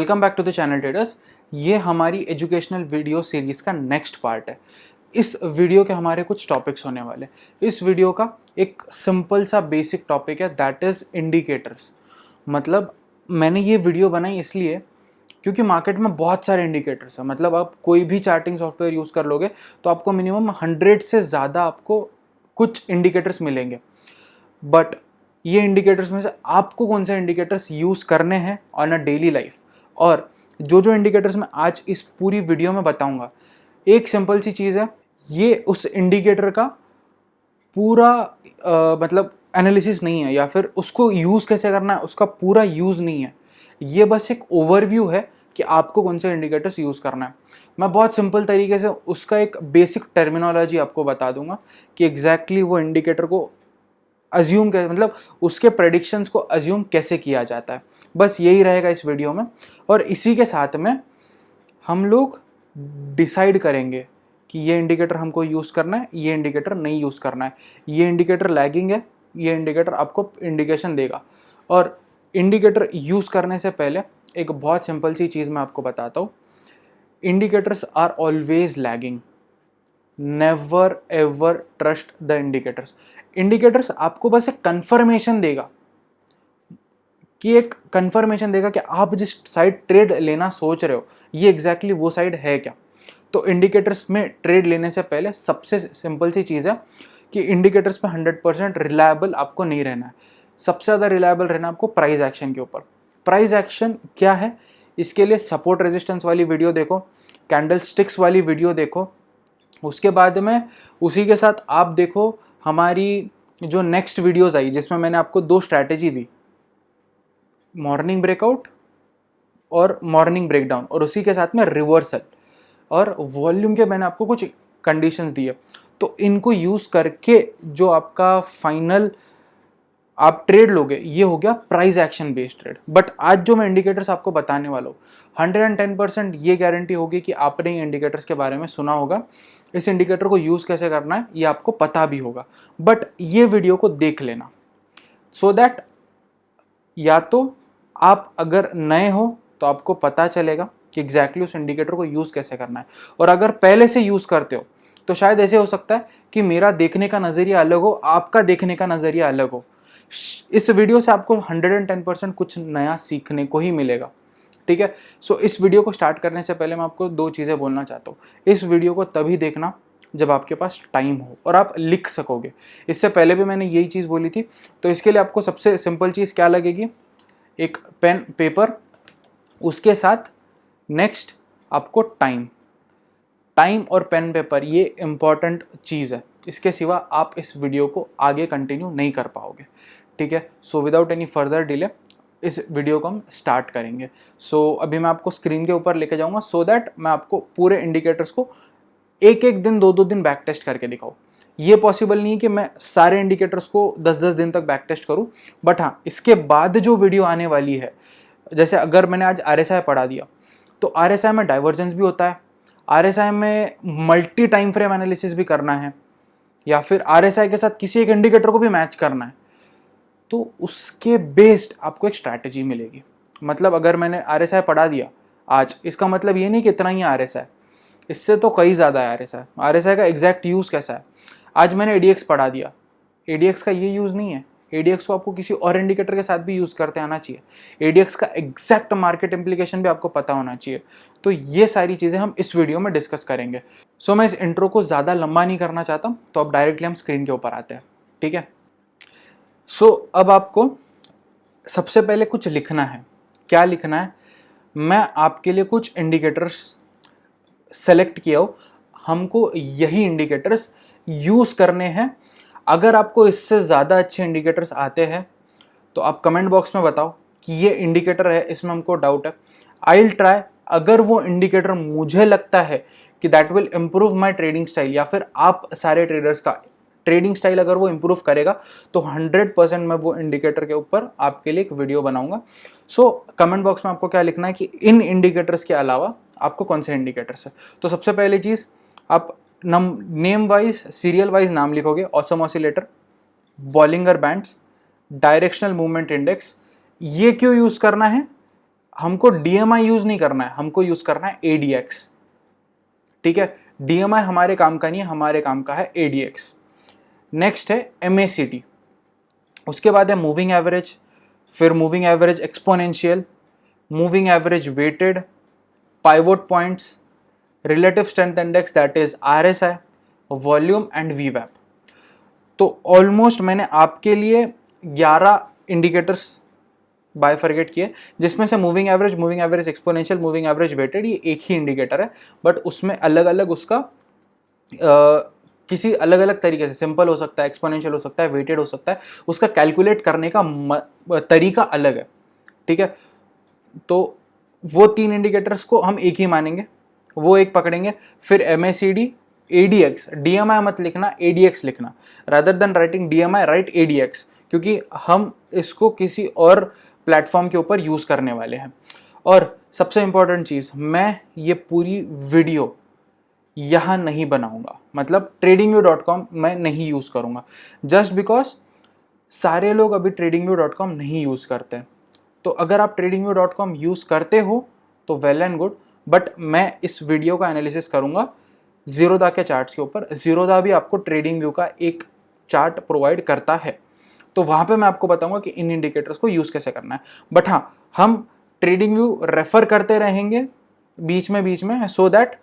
Welcome back to the channel traders. ये हमारी educational video series का नेक्स्ट पार्ट है। इस वीडियो के हमारे कुछ टॉपिक्स होने वाले। इस वीडियो का एक सिंपल सा बेसिक टॉपिक है, दैट इज़ इंडिकेटर्स। मतलब मैंने ये वीडियो बनाई इसलिए क्योंकि मार्केट में बहुत सारे इंडिकेटर्स हैं। मतलब आप कोई भी चार्टिंग सॉफ्टवेयर यूज़ कर लोगे तो आपको मिनिमम 100 से ज़्यादा आपको कुछ इंडिकेटर्स मिलेंगे। बट ये इंडिकेटर्स में से आपको कौन से इंडिकेटर्स यूज़ करने हैं ऑन अ डेली लाइफ, और जो जो इंडिकेटर्स मैं आज इस पूरी वीडियो में बताऊंगा, एक सिंपल सी चीज़ है, ये उस इंडिकेटर का पूरा मतलब एनालिसिस नहीं है, या फिर उसको यूज़ कैसे करना है उसका पूरा यूज़ नहीं है। ये बस एक ओवरव्यू है कि आपको कौन से इंडिकेटर्स यूज़ करना है। मैं बहुत सिंपल तरीके से उसका एक बेसिक टर्मिनोलॉजी आपको बता दूंगा कि एग्जैक्टली वो इंडिकेटर को अज्यूम कैसे, मतलब उसके प्रेडिक्शंस को अज्यूम कैसे किया जाता है। बस यही रहेगा इस वीडियो में, और इसी के साथ में हम लोग डिसाइड करेंगे कि ये इंडिकेटर हमको यूज़ करना है, ये इंडिकेटर नहीं यूज़ करना है, ये इंडिकेटर लैगिंग है, ये इंडिकेटर आपको इंडिकेशन देगा। और इंडिकेटर यूज़ करने से पहले एक बहुत सिंपल सी चीज़ मैं आपको बताता हूँ। Indicators are always lagging. Never ever trust the indicators. Indicators आपको बस एक कंफर्मेशन देगा कि आप जिस साइड ट्रेड लेना सोच रहे हो ये एग्जैक्टली वो साइड है क्या। तो इंडिकेटर्स में ट्रेड लेने से पहले सबसे सिंपल सी चीज़ है कि इंडिकेटर्स में 100% रिलायबल आपको नहीं रहना है। सबसे ज़्यादा रिलायबल रहना आपको प्राइस एक्शन के ऊपर। प्राइस एक्शन क्या है, इसके लिए सपोर्ट रेजिस्टेंस वाली वीडियो देखो, कैंडल स्टिक्स वाली वीडियो देखो। उसके बाद में उसी के साथ आप देखो हमारी जो नेक्स्ट वीडियोस आई जिसमें मैंने आपको 2 स्ट्रैटेजी दी, मॉर्निंग ब्रेकआउट और मॉर्निंग ब्रेकडाउन, और उसी के साथ में रिवर्सल और वॉल्यूम के मैंने आपको कुछ कंडीशंस दिए। तो इनको यूज़ करके जो आपका फाइनल आप ट्रेड लोगे ये हो गया price action based trade. But आज जो मैं इंडिकेटर्स आपको बताने वाला हूँ 110% ये गारंटी होगी कि आपने इंडिकेटर्स के बारे में सुना होगा, इस इंडिकेटर को यूज़ कैसे करना है ये आपको पता भी होगा। बट ये वीडियो को देख लेना सो दैट या तो आप अगर नए हो तो आपको पता चलेगा कि एग्जैक्टली उस इंडिकेटर को यूज़ कैसे करना है, और अगर पहले से यूज़ करते हो तो शायद ऐसे हो सकता है कि मेरा देखने का नज़रिया अलग हो, आपका देखने का नज़रिया अलग हो। इस वीडियो से आपको 110% कुछ नया सीखने को ही मिलेगा। ठीक है, सो इस वीडियो को स्टार्ट करने से पहले मैं आपको 2 चीज़ें बोलना चाहता हूँ। इस वीडियो को तभी देखना जब आपके पास टाइम हो और आप लिख सकोगे। इससे पहले भी मैंने यही चीज़ बोली थी। तो इसके लिए आपको सबसे सिंपल चीज़ क्या लगेगी, एक पेन पेपर, उसके साथ नेक्स्ट आपको टाइम और पेन पेपर, ये इम्पॉर्टेंट चीज़ है। इसके सिवा आप इस वीडियो को आगे कंटिन्यू नहीं कर पाओगे। ठीक है, so without any further delay इस वीडियो को हम स्टार्ट करेंगे। सो अभी मैं आपको स्क्रीन के ऊपर लेके जाऊंगा सो दैट मैं आपको पूरे इंडिकेटर्स को एक एक दिन 2-2 दिन बैक टेस्ट करके दिखाऊँ। ये पॉसिबल नहीं है कि मैं सारे इंडिकेटर्स को 10-10 दिन तक बैक टेस्ट करूँ। बट हाँ, इसके बाद जो वीडियो आने वाली है, जैसे अगर मैंने आज RSI पढ़ा दिया तो RSI में डाइवर्जेंस भी होता है, RSI में मल्टी टाइम फ्रेम एनालिसिस भी करना है, या फिर RSI के साथ किसी एक इंडिकेटर को भी मैच करना है, तो उसके बेस्ड आपको एक स्ट्रैटेजी मिलेगी। मतलब अगर मैंने RSI पढ़ा दिया आज, इसका मतलब ये नहीं कि इतना ही RSI, इससे तो कई ज़्यादा है RSI का एग्जैक्ट यूज़ कैसा है। आज मैंने ADX पढ़ा दिया, ADX का ये यूज़ नहीं है, ADX को आपको किसी और इंडिकेटर के साथ भी यूज़ करते आना चाहिए। ADX का एग्जैक्ट मार्केट इम्प्लीकेशन भी आपको पता होना चाहिए। तो ये सारी चीज़ें हम इस वीडियो में डिस्कस करेंगे। सो मैं इस इंट्रो को ज़्यादा लंबा नहीं करना चाहता, तो अब डायरेक्टली हम स्क्रीन के ऊपर आते हैं। ठीक है, सो अब आपको सबसे पहले कुछ लिखना है। क्या लिखना है, मैं आपके लिए कुछ इंडिकेटर्स सेलेक्ट किया हो, हमको यही इंडिकेटर्स यूज़ करने हैं। अगर आपको इससे ज़्यादा अच्छे इंडिकेटर्स आते हैं तो आप कमेंट बॉक्स में बताओ कि ये इंडिकेटर है, इसमें हमको डाउट है। आई विल ट्राई, अगर वो इंडिकेटर मुझे लगता है कि that will improve my trading style, या फिर आप सारे ट्रेडर्स का ट्रेडिंग स्टाइल अगर वो इम्प्रूव करेगा, तो 100% मैं वो इंडिकेटर के ऊपर आपके लिए एक वीडियो बनाऊंगा। सो कमेंट बॉक्स में आपको क्या लिखना है कि इन इंडिकेटर्स के अलावा आपको कौन से इंडिकेटर्स है। तो सबसे पहली चीज़, आप नेम वाइज सीरियल वाइज नाम लिखोगे। Awesome oscillator, Bollinger bands, directional movement index. ये क्यों यूज़ करना है, हमको DMI यूज नहीं करना है, हमको यूज करना है ADX। ठीक है, DMI हमारे काम का नहीं है, हमारे काम का है ADX। नेक्स्ट है MACD, उसके बाद है मूविंग एवरेज, फिर moving average exponential, moving average weighted, pivot points, relative strength index that is RSI, volume and VWAP। तो ऑलमोस्ट मैंने आपके लिए 11 इंडिकेटर्स बायफरगेट किए, जिसमें से moving average exponential, moving average weighted ये एक ही इंडिकेटर है, बट उसमें अलग अलग उसका किसी अलग अलग तरीके से, सिंपल हो सकता है, एक्सपोनेंशियल हो सकता है, वेटेड हो सकता है, उसका कैलकुलेट करने का तरीका अलग है। ठीक है, तो वो 3 इंडिकेटर्स को हम एक ही मानेंगे, वो एक पकड़ेंगे। फिर MACD, ADX, DMI मत लिखना, ADX लिखना, rather than writing DMI right ADX, क्योंकि हम इसको किसी और प्लेटफॉर्म के ऊपर यूज करने वाले हैं। और सबसे इंपॉर्टेंट चीज, मैं ये पूरी वीडियो यहाँ नहीं बनाऊंगा, मतलब tradingview.com मैं नहीं यूज करूंगा, जस्ट बिकॉज सारे लोग अभी tradingview.com नहीं यूज करते हैं। तो अगर आप tradingview.com यूज करते हो तो वेल एंड गुड, बट मैं इस वीडियो का एनालिसिस करूंगा जीरोधा के चार्ट्स के ऊपर। जीरोधा भी आपको TradingView का एक चार्ट प्रोवाइड करता है, तो वहां पे मैं आपको बताऊंगा कि इन इंडिकेटर्स को यूज कैसे करना है। बट हाँ, हम TradingView रेफर करते रहेंगे बीच में, सो दैट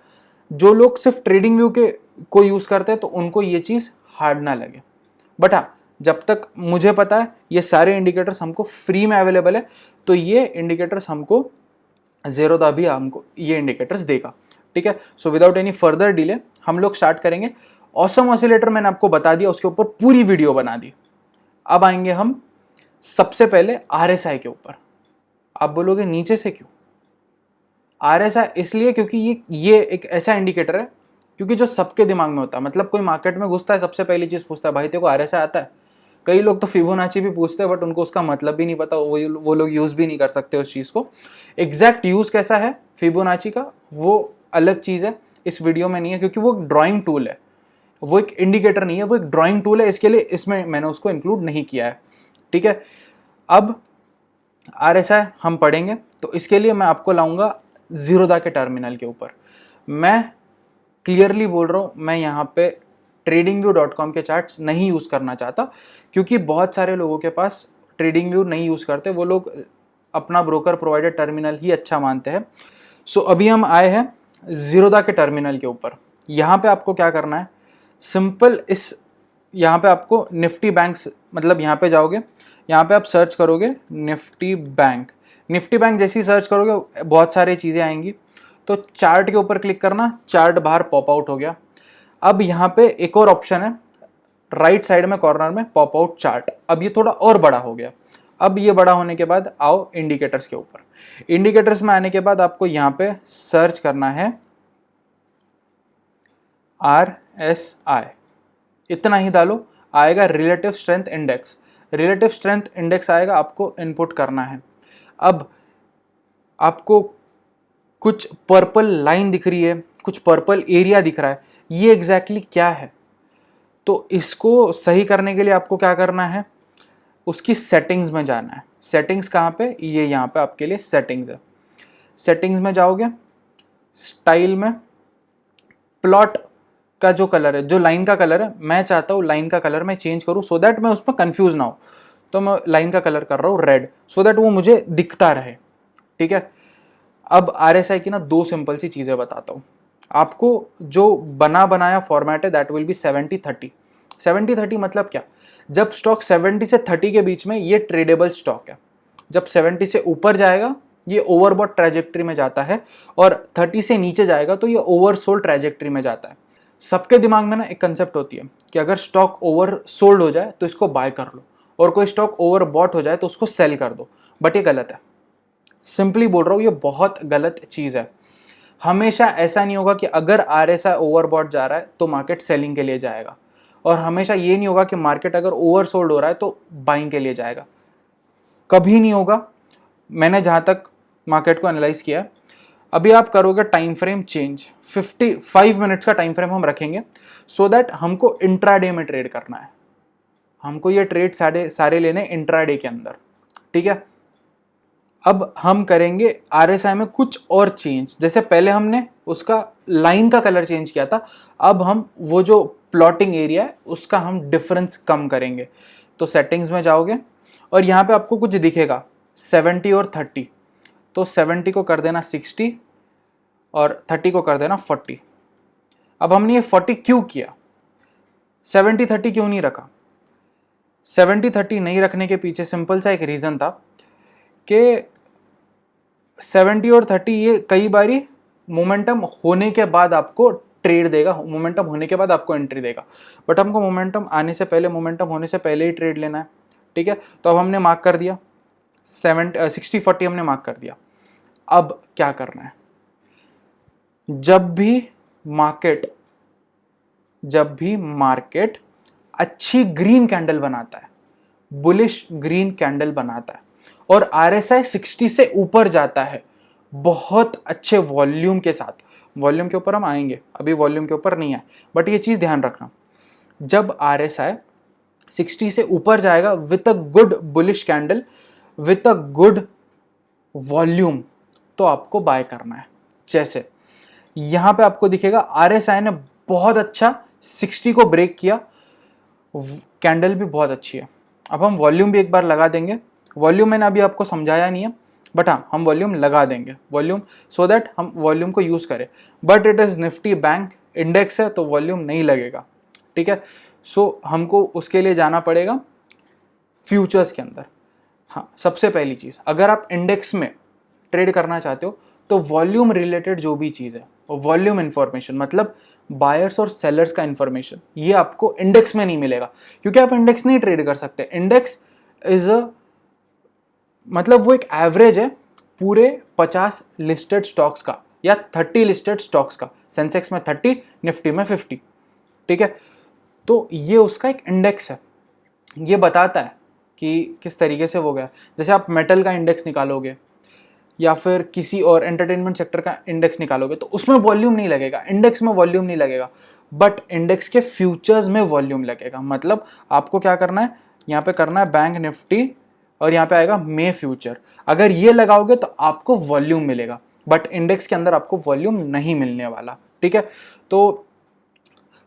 जो लोग सिर्फ TradingView के को यूज करते हैं तो उनको ये चीज हार्ड ना लगे। बट हाँ, जब तक मुझे पता है ये सारे इंडिकेटर्स हमको फ्री में अवेलेबल है, तो ये इंडिकेटर्स हमको जीरोधा भी हमको ये इंडिकेटर्स देगा। ठीक है, so without any further delay हम लोग स्टार्ट करेंगे। ऑसम ऑसिलेटर मैंने आपको बता दिया, उसके ऊपर पूरी वीडियो बना दी। अब आएंगे हम सबसे पहले RSI के ऊपर। आप बोलोगे नीचे से क्यों? RSI इसलिए क्योंकि ये एक ऐसा इंडिकेटर है क्योंकि जो सबके दिमाग में होता है, मतलब कोई मार्केट में घुसता है सबसे पहली चीज पूछता है, भाई तेरे को RSI आता है? कई लोग तो फिबोनाची भी पूछते हैं, बट उनको उसका मतलब भी नहीं पता, वो लोग यूज भी नहीं कर सकते उस चीज को। एग्जैक्ट यूज कैसा है फिबोनाची का वो अलग चीज है, इस वीडियो में नहीं है, क्योंकि वो एक ड्राइंग टूल है, वो एक इंडिकेटर नहीं है, वो एक ड्राइंग टूल है, इसके लिए इसमें मैंने उसको इंक्लूड नहीं किया है। ठीक है, अब RSI हम पढ़ेंगे, तो इसके लिए मैं आपको लाऊंगा जीरोधा के टर्मिनल के ऊपर। मैं क्लियरली बोल रहा हूँ, मैं यहाँ पे tradingview.com के चार्ट्स नहीं यूज़ करना चाहता, क्योंकि बहुत सारे लोगों के पास TradingView नहीं यूज़ करते, वो लोग अपना ब्रोकर प्रोवाइडेड टर्मिनल ही अच्छा मानते हैं। सो अभी हम आए हैं जीरोधा के टर्मिनल के ऊपर। यहाँ पे आपको क्या करना है, सिंपल यहाँ पे आपको निफ्टी बैंक्स, मतलब यहाँ पे जाओगे, यहाँ पे आप सर्च करोगे निफ्टी बैंक। निफ्टी बैंक जैसी सर्च करोगे बहुत सारी चीज़ें आएंगी, तो चार्ट के ऊपर क्लिक करना, चार्ट बाहर पॉप आउट हो गया। अब यहाँ पे एक और ऑप्शन है राइट साइड में कॉर्नर में, पॉप आउट चार्ट। अब ये थोड़ा और बड़ा हो गया। अब ये बड़ा होने के बाद आओ इंडिकेटर्स के ऊपर। इंडिकेटर्स में आने के बाद आपको यहाँ पे सर्च करना है RSI, इतना ही डालो, आएगा relative strength index. Relative strength index आएगा, आपको इनपुट करना है। अब आपको कुछ पर्पल लाइन दिख रही है, कुछ पर्पल एरिया दिख रहा है, ये एग्जैक्टली क्या है? तो इसको सही करने के लिए आपको क्या करना है, उसकी सेटिंग्स में जाना है। सेटिंग्स कहाँ पे? ये यहाँ पे आपके लिए सेटिंग्स है। सेटिंग्स में जाओगे, स्टाइल में प्लॉट का जो कलर है, जो लाइन का कलर है, मैं चाहता हूँ लाइन का कलर मैं चेंज करूँ सो दैट मैं उसमें कंफ्यूज ना हो, तो मैं लाइन का कलर कर रहा हूँ रेड, सो दैट वो मुझे दिखता रहे। ठीक है, अब RSI की ना दो सिंपल सी चीज़ें बताता हूँ आपको। जो बना बनाया फॉर्मेट है दैट विल बी 70-30। 70-30 मतलब क्या? जब स्टॉक 70 से 30 के बीच में ये ट्रेडेबल स्टॉक है, जब 70 से ऊपर जाएगा ये ओवरबॉट ट्रैजेक्टरी में जाता है, और 30 से नीचे जाएगा तो ये ओवरसोल्ड ट्रैजेक्टरी में जाता है। सबके दिमाग में ना एक कंसेप्ट होती है कि अगर स्टॉक ओवर सोल्ड हो जाए तो इसको बाय कर लो, और कोई स्टॉक ओवर बॉट हो जाए तो उसको सेल कर दो, बट ये गलत है। सिंपली बोल रहा हूँ, ये बहुत गलत चीज़ है। हमेशा ऐसा नहीं होगा कि अगर RSI ओवरबॉट जा रहा है तो मार्केट सेलिंग के लिए जाएगा, और हमेशा ये नहीं होगा कि मार्केट अगर ओवरसोल्ड हो रहा है तो बाइंग के लिए जाएगा, कभी नहीं होगा। मैंने जहाँ तक मार्केट को एनालाइज किया है, अभी आप करोगे टाइम फ्रेम चेंज, 55 मिनट्स का टाइम फ्रेम हम रखेंगे, सो दैट हमको इंट्राडे में ट्रेड करना है, हमको ये ट्रेड सारे लेने इंट्राडे के अंदर। ठीक है, अब हम करेंगे RSI में कुछ और चेंज। जैसे पहले हमने उसका लाइन का कलर चेंज किया था, अब हम वो जो प्लॉटिंग एरिया है उसका हम डिफरेंस कम करेंगे। तो सेटिंग्स में जाओगे और यहाँ पे आपको कुछ दिखेगा 70 और 30, तो 70 को कर देना 60 और 30 को कर देना 40। अब हमने ये 40 क्यों किया, 70-30 क्यों नहीं रखा? 70-30 नहीं रखने के पीछे सिंपल सा एक रीज़न था कि 70 और 30 ये कई बारी मोमेंटम होने के बाद आपको ट्रेड देगा, मोमेंटम होने के बाद आपको एंट्री देगा, बट हमको मोमेंटम आने से पहले, मोमेंटम होने से पहले ही ट्रेड लेना है। ठीक है, तो अब हमने मार्क कर दिया 60-40 हमने मार्क कर दिया। अब क्या करना है, जब भी मार्केट अच्छी ग्रीन कैंडल बनाता है, बुलिश ग्रीन कैंडल बनाता है और RSI 60 से ऊपर जाता है बहुत अच्छे वॉल्यूम के साथ, वॉल्यूम के ऊपर हम आएंगे, अभी वॉल्यूम के ऊपर नहीं आए, बट ये चीज़ ध्यान रखना, जब RSI 60 से ऊपर जाएगा with a good bullish candle with a good volume, तो आपको बाय करना है। जैसे यहाँ पे आपको दिखेगा RSI ने बहुत अच्छा 60 को ब्रेक किया, कैंडल भी बहुत अच्छी है। अब हम वॉल्यूम भी एक बार लगा देंगे, वॉल्यूम मैंने अभी आपको समझाया नहीं है, बट हाँ हम वॉल्यूम लगा देंगे, वॉल्यूम सो दैट हम वॉल्यूम को यूज़ करें, but it is Nifty bank index है तो वॉल्यूम नहीं लगेगा। ठीक है, सो हमको उसके लिए जाना पड़ेगा फ्यूचर्स के अंदर। हाँ, सबसे पहली चीज़, अगर आप इंडेक्स में ट्रेड करना चाहते हो तो वॉल्यूम रिलेटेड जो भी चीज़ है, वॉल्यूम इंफॉर्मेशन मतलब बायर्स और सेलर्स का इंफॉर्मेशन, ये आपको इंडेक्स में नहीं मिलेगा, क्योंकि आप इंडेक्स नहीं ट्रेड कर सकते। इंडेक्स इज अ मतलब वो एक एवरेज है पूरे 50 लिस्टेड स्टॉक्स का या 30 लिस्टेड स्टॉक्स का, सेंसेक्स में 30, निफ्टी में 50। ठीक है, तो ये उसका एक इंडेक्स है, ये बताता है कि किस तरीके से वो गया। जैसे आप मेटल का इंडेक्स निकालोगे या फिर किसी और एंटरटेनमेंट सेक्टर का इंडेक्स निकालोगे तो उसमें वॉल्यूम नहीं लगेगा, इंडेक्स में वॉल्यूम नहीं लगेगा, बट इंडेक्स के फ्यूचर्स में वॉल्यूम लगेगा। मतलब आपको क्या करना है, यहाँ पे करना है बैंक निफ्टी और यहाँ पे आएगा मे फ्यूचर, अगर ये लगाओगे तो आपको वॉल्यूम मिलेगा, बट इंडेक्स के अंदर आपको वॉल्यूम नहीं मिलने वाला। ठीक है, तो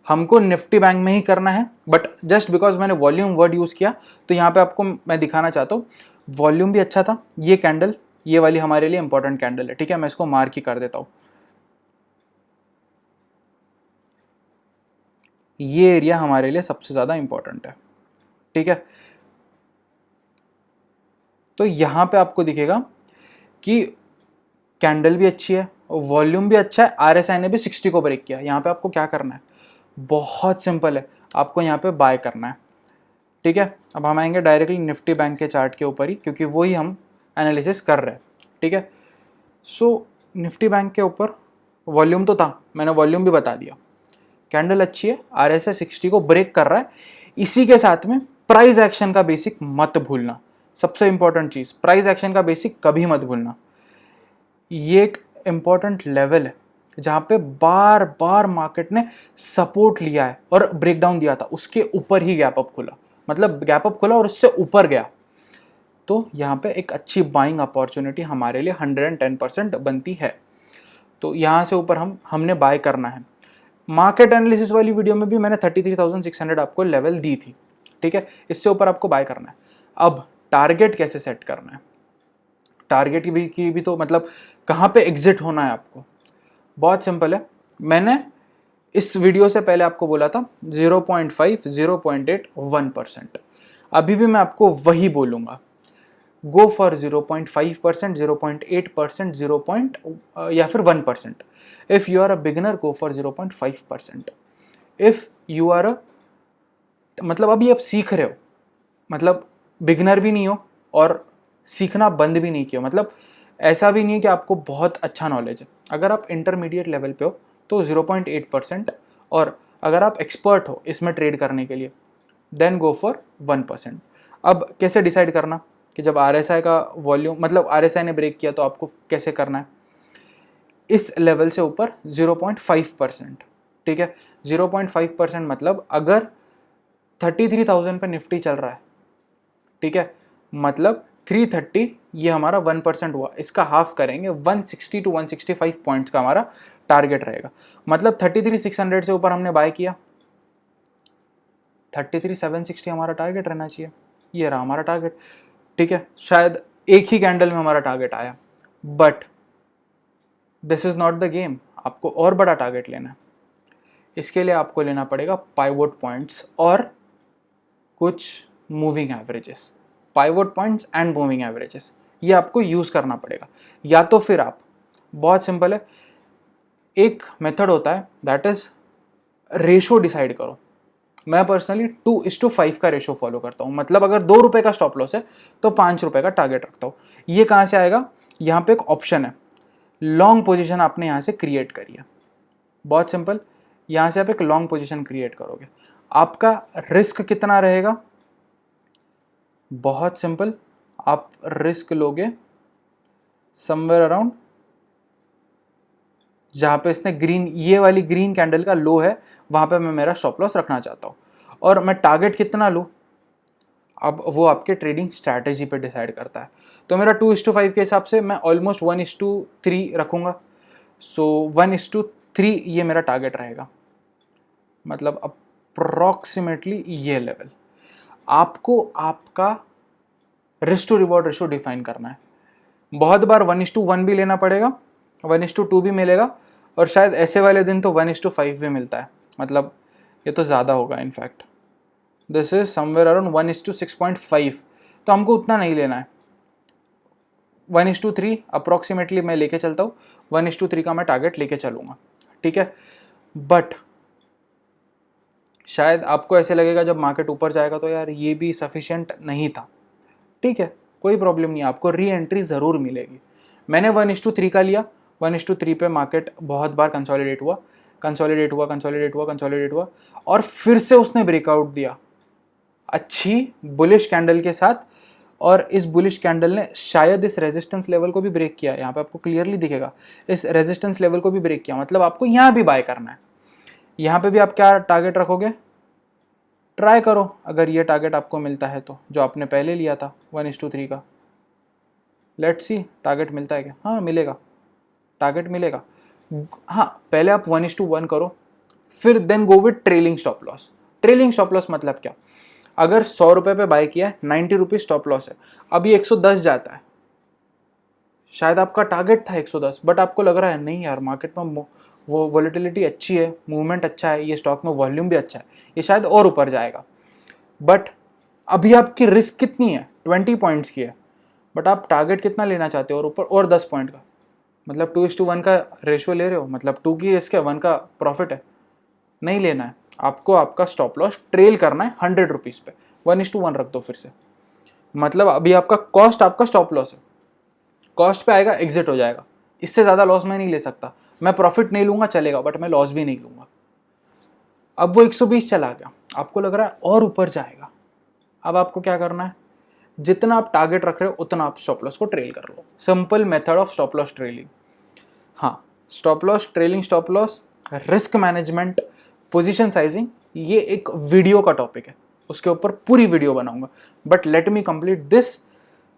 हमको निफ्टी बैंक में ही करना है, बट जस्ट बिकॉज मैंने वॉल्यूम वर्ड यूज़ किया तो यहाँ पे आपको मैं दिखाना चाहता हूँ वॉल्यूम भी अच्छा था। ये कैंडल, ये वाली हमारे लिए इंपॉर्टेंट कैंडल है। ठीक है, मैं इसको मार्क ही कर देता हूँ, ये एरिया हमारे लिए सबसे ज़्यादा इंपॉर्टेंट है। ठीक है, तो यहाँ पे आपको दिखेगा कि कैंडल भी अच्छी है, वॉल्यूम भी अच्छा है, RSI ने भी 60 को ब्रेक किया। यहाँ पे आपको क्या करना है, बहुत सिंपल है, आपको यहाँ पे बाय करना है। ठीक है, अब हम आएंगे डायरेक्टली निफ्टी बैंक के चार्ट के ऊपर ही, क्योंकि वही हम एनालिसिस कर रहे हैं। ठीक है, सो निफ्टी बैंक के ऊपर वॉल्यूम तो था, मैंने वॉल्यूम भी बता दिया, कैंडल अच्छी है, RSI 60 को ब्रेक कर रहा है। इसी के साथ में प्राइस एक्शन का बेसिक मत भूलना, सबसे इंपॉर्टेंट चीज़, प्राइस एक्शन का बेसिक कभी मत भूलना। ये एक इम्पॉर्टेंट लेवल है जहाँ पे बार बार मार्केट ने सपोर्ट लिया है और ब्रेकडाउन दिया था, उसके ऊपर ही गैप अप खुला, मतलब गैप अप खुला और उससे ऊपर गया, तो यहाँ पे एक अच्छी बाइंग अपॉर्चुनिटी हमारे लिए 110% बनती है। तो यहाँ से ऊपर हमने बाय करना है। मार्केट एनालिसिस वाली वीडियो में भी मैंने 33,600 आपको लेवल दी थी। ठीक है, इससे ऊपर आपको बाय करना है। अब टारगेट कैसे सेट करना है, टारगेट की भी तो मतलब कहाँ पे एग्जिट होना है आपको, बहुत सिंपल है। मैंने इस वीडियो से पहले आपको बोला था 0.5, 0.8, 1%, अभी भी मैं आपको वही बोलूँगा, गो फॉर 0.5%, 0.8%, या फिर 1%। If you are a beginner go for 0.5%। If you are a मतलब अभी आप सीख रहे हो, मतलब बिगिनर भी नहीं हो और सीखना बंद भी नहीं किया, मतलब ऐसा भी नहीं है कि आपको बहुत अच्छा नॉलेज है। अगर आप इंटरमीडिएट लेवल पे हो तो 0.8%, और अगर आप एक्सपर्ट हो इसमें ट्रेड करने के लिए देन गो फॉर 1%। अब कैसे डिसाइड करना कि जब RSI का वॉल्यूम मतलब RSI ने ब्रेक किया तो आपको कैसे करना है, इस लेवल से ऊपर 0.5%। ठीक है, 0.5% मतलब अगर 33,000 पे निफ्टी चल रहा है, ठीक है, मतलब 330 ये हमारा 1% हुआ, इसका हाफ करेंगे 160 टू 165 पॉइंट्स का हमारा टारगेट रहेगा। मतलब 33,600 से ऊपर हमने बाय किया, 33,760 हमारा टारगेट रहना चाहिए। ये रहा हमारा टारगेट, ठीक है। शायद एक ही कैंडल में हमारा टारगेट आया, but this is not the game, आपको और बड़ा टारगेट लेना है। इसके लिए आपको लेना पड़ेगा पाइवोट पॉइंट्स और कुछ moving averages, pivot points and moving averages, ये आपको यूज़ करना पड़ेगा। या तो फिर आप, बहुत सिंपल है, एक मेथड होता है दैट इज रेशो डिसाइड करो। मैं पर्सनली 2:5 का रेशो फॉलो करता हूँ। मतलब अगर 2 रुपये का स्टॉप लॉस है तो 5 रुपये का टारगेट रखता हूँ। ये कहाँ से आएगा, यहाँ पे एक ऑप्शन है, लॉन्ग पोजीशन आपने यहाँ से क्रिएट करी है। बहुत सिंपल, यहाँ से आप एक लॉन्ग पोजीशन क्रिएट करोगे, आपका रिस्क कितना रहेगा, बहुत सिंपल, आप रिस्क लोगे समवेयर अराउंड जहाँ पे इसने ग्रीन, ये वाली ग्रीन कैंडल का लो है, वहाँ पे मैं मेरा स्टॉप लॉस रखना चाहता हूँ। और मैं टारगेट कितना लूँ, अब वो आपके ट्रेडिंग स्ट्रैटेजी पे डिसाइड करता है। तो मेरा 2:5 के हिसाब से मैं ऑलमोस्ट 1:3 रखूँगा। सो 1:3 ये मेरा टारगेट रहेगा, मतलब अप्रॉक्सीमेटली ये लेवल। आपको आपका risk to reward ratio define करना है। बहुत बार 1:1 भी लेना पड़ेगा, 1:2 भी मिलेगा, और शायद ऐसे वाले दिन तो 1:5 भी मिलता है। मतलब ये तो ज़्यादा होगा, in fact this is somewhere around 1:6.5, तो हमको उतना नहीं लेना है। 1:3 अप्रॉक्सीमेटली मैं लेके चलता हूँ, 1:3 का मैं टारगेट लेके चलूँगा, ठीक है। बट शायद आपको ऐसे लगेगा जब मार्केट ऊपर जाएगा तो यार ये भी सफिशिएंट नहीं था, ठीक है, कोई प्रॉब्लम नहीं, आपको री एंट्री ज़रूर मिलेगी। मैंने 1:3 का लिया, 1:3 पे मार्केट बहुत बार कंसोलिडेट हुआ, कंसोलिडेट हुआ, कंसोलिडेट हुआ, कंसोलिडेट हुआ, और फिर से उसने ब्रेकआउट दिया अच्छी बुलिश कैंडल के साथ। और इस बुलिश कैंडल ने शायद इस रेजिस्टेंस लेवल को भी ब्रेक किया, यहाँ पे आपको क्लियरली दिखेगा, इस रेजिस्टेंस लेवल को भी ब्रेक किया। मतलब आपको यहाँ भी बाय करना है। यहाँ पे भी आप क्या टारगेट रखोगे, ट्राई करो, अगर ये टारगेट आपको मिलता है तो, जो आपने पहले लिया था 1:3 का, लेट्स सी टारगेट मिलता है क्या। हाँ मिलेगा, टारगेट मिलेगा। हाँ पहले आप 1:1 करो, फिर then go with trailing stop loss. Trailing stop loss मतलब क्या, अगर 100 रुपये पे बाय किया है, 90 रुपीज़ स्टॉप लॉस है, अभी 110 जाता है, शायद आपका टारगेट था 110, बट आपको लग रहा है नहीं यार मार्केट में वो वॉलेटिलिटी अच्छी है, मूवमेंट अच्छा है, ये स्टॉक में वॉल्यूम भी अच्छा है, ये शायद और ऊपर जाएगा। बट अभी आपकी रिस्क कितनी है, 20 पॉइंट्स की है, बट आप टारगेट कितना लेना चाहते हो और ऊपर, और 10 पॉइंट का, मतलब 2:1 का रेशियो ले रहे हो, मतलब 2 की रिस्क है, 1 का प्रॉफिट है, नहीं लेना है आपको। आपका स्टॉप लॉस ट्रेल करना है 100 रुपीज़ पे, 1:1 रख दो फिर से। मतलब अभी आपका कॉस्ट, आपका स्टॉप लॉस है, कॉस्ट पे आएगा, एग्जिट हो जाएगा, इससे ज़्यादा लॉस मैं नहीं ले सकता। मैं प्रॉफिट नहीं लूँगा चलेगा, बट मैं लॉस भी नहीं लूँगा। अब वो 120 चला गया, आपको लग रहा है और ऊपर जाएगा, अब आपको क्या करना है, जितना आप टारगेट रख रहे हो उतना आप स्टॉप लॉस को ट्रेल कर लो। Simple method of stop loss trailing. हाँ, stop loss, trailing stop loss, risk management, position sizing, ये एक वीडियो का टॉपिक है, उसके ऊपर पूरी वीडियो बनाऊंगा। But let me complete this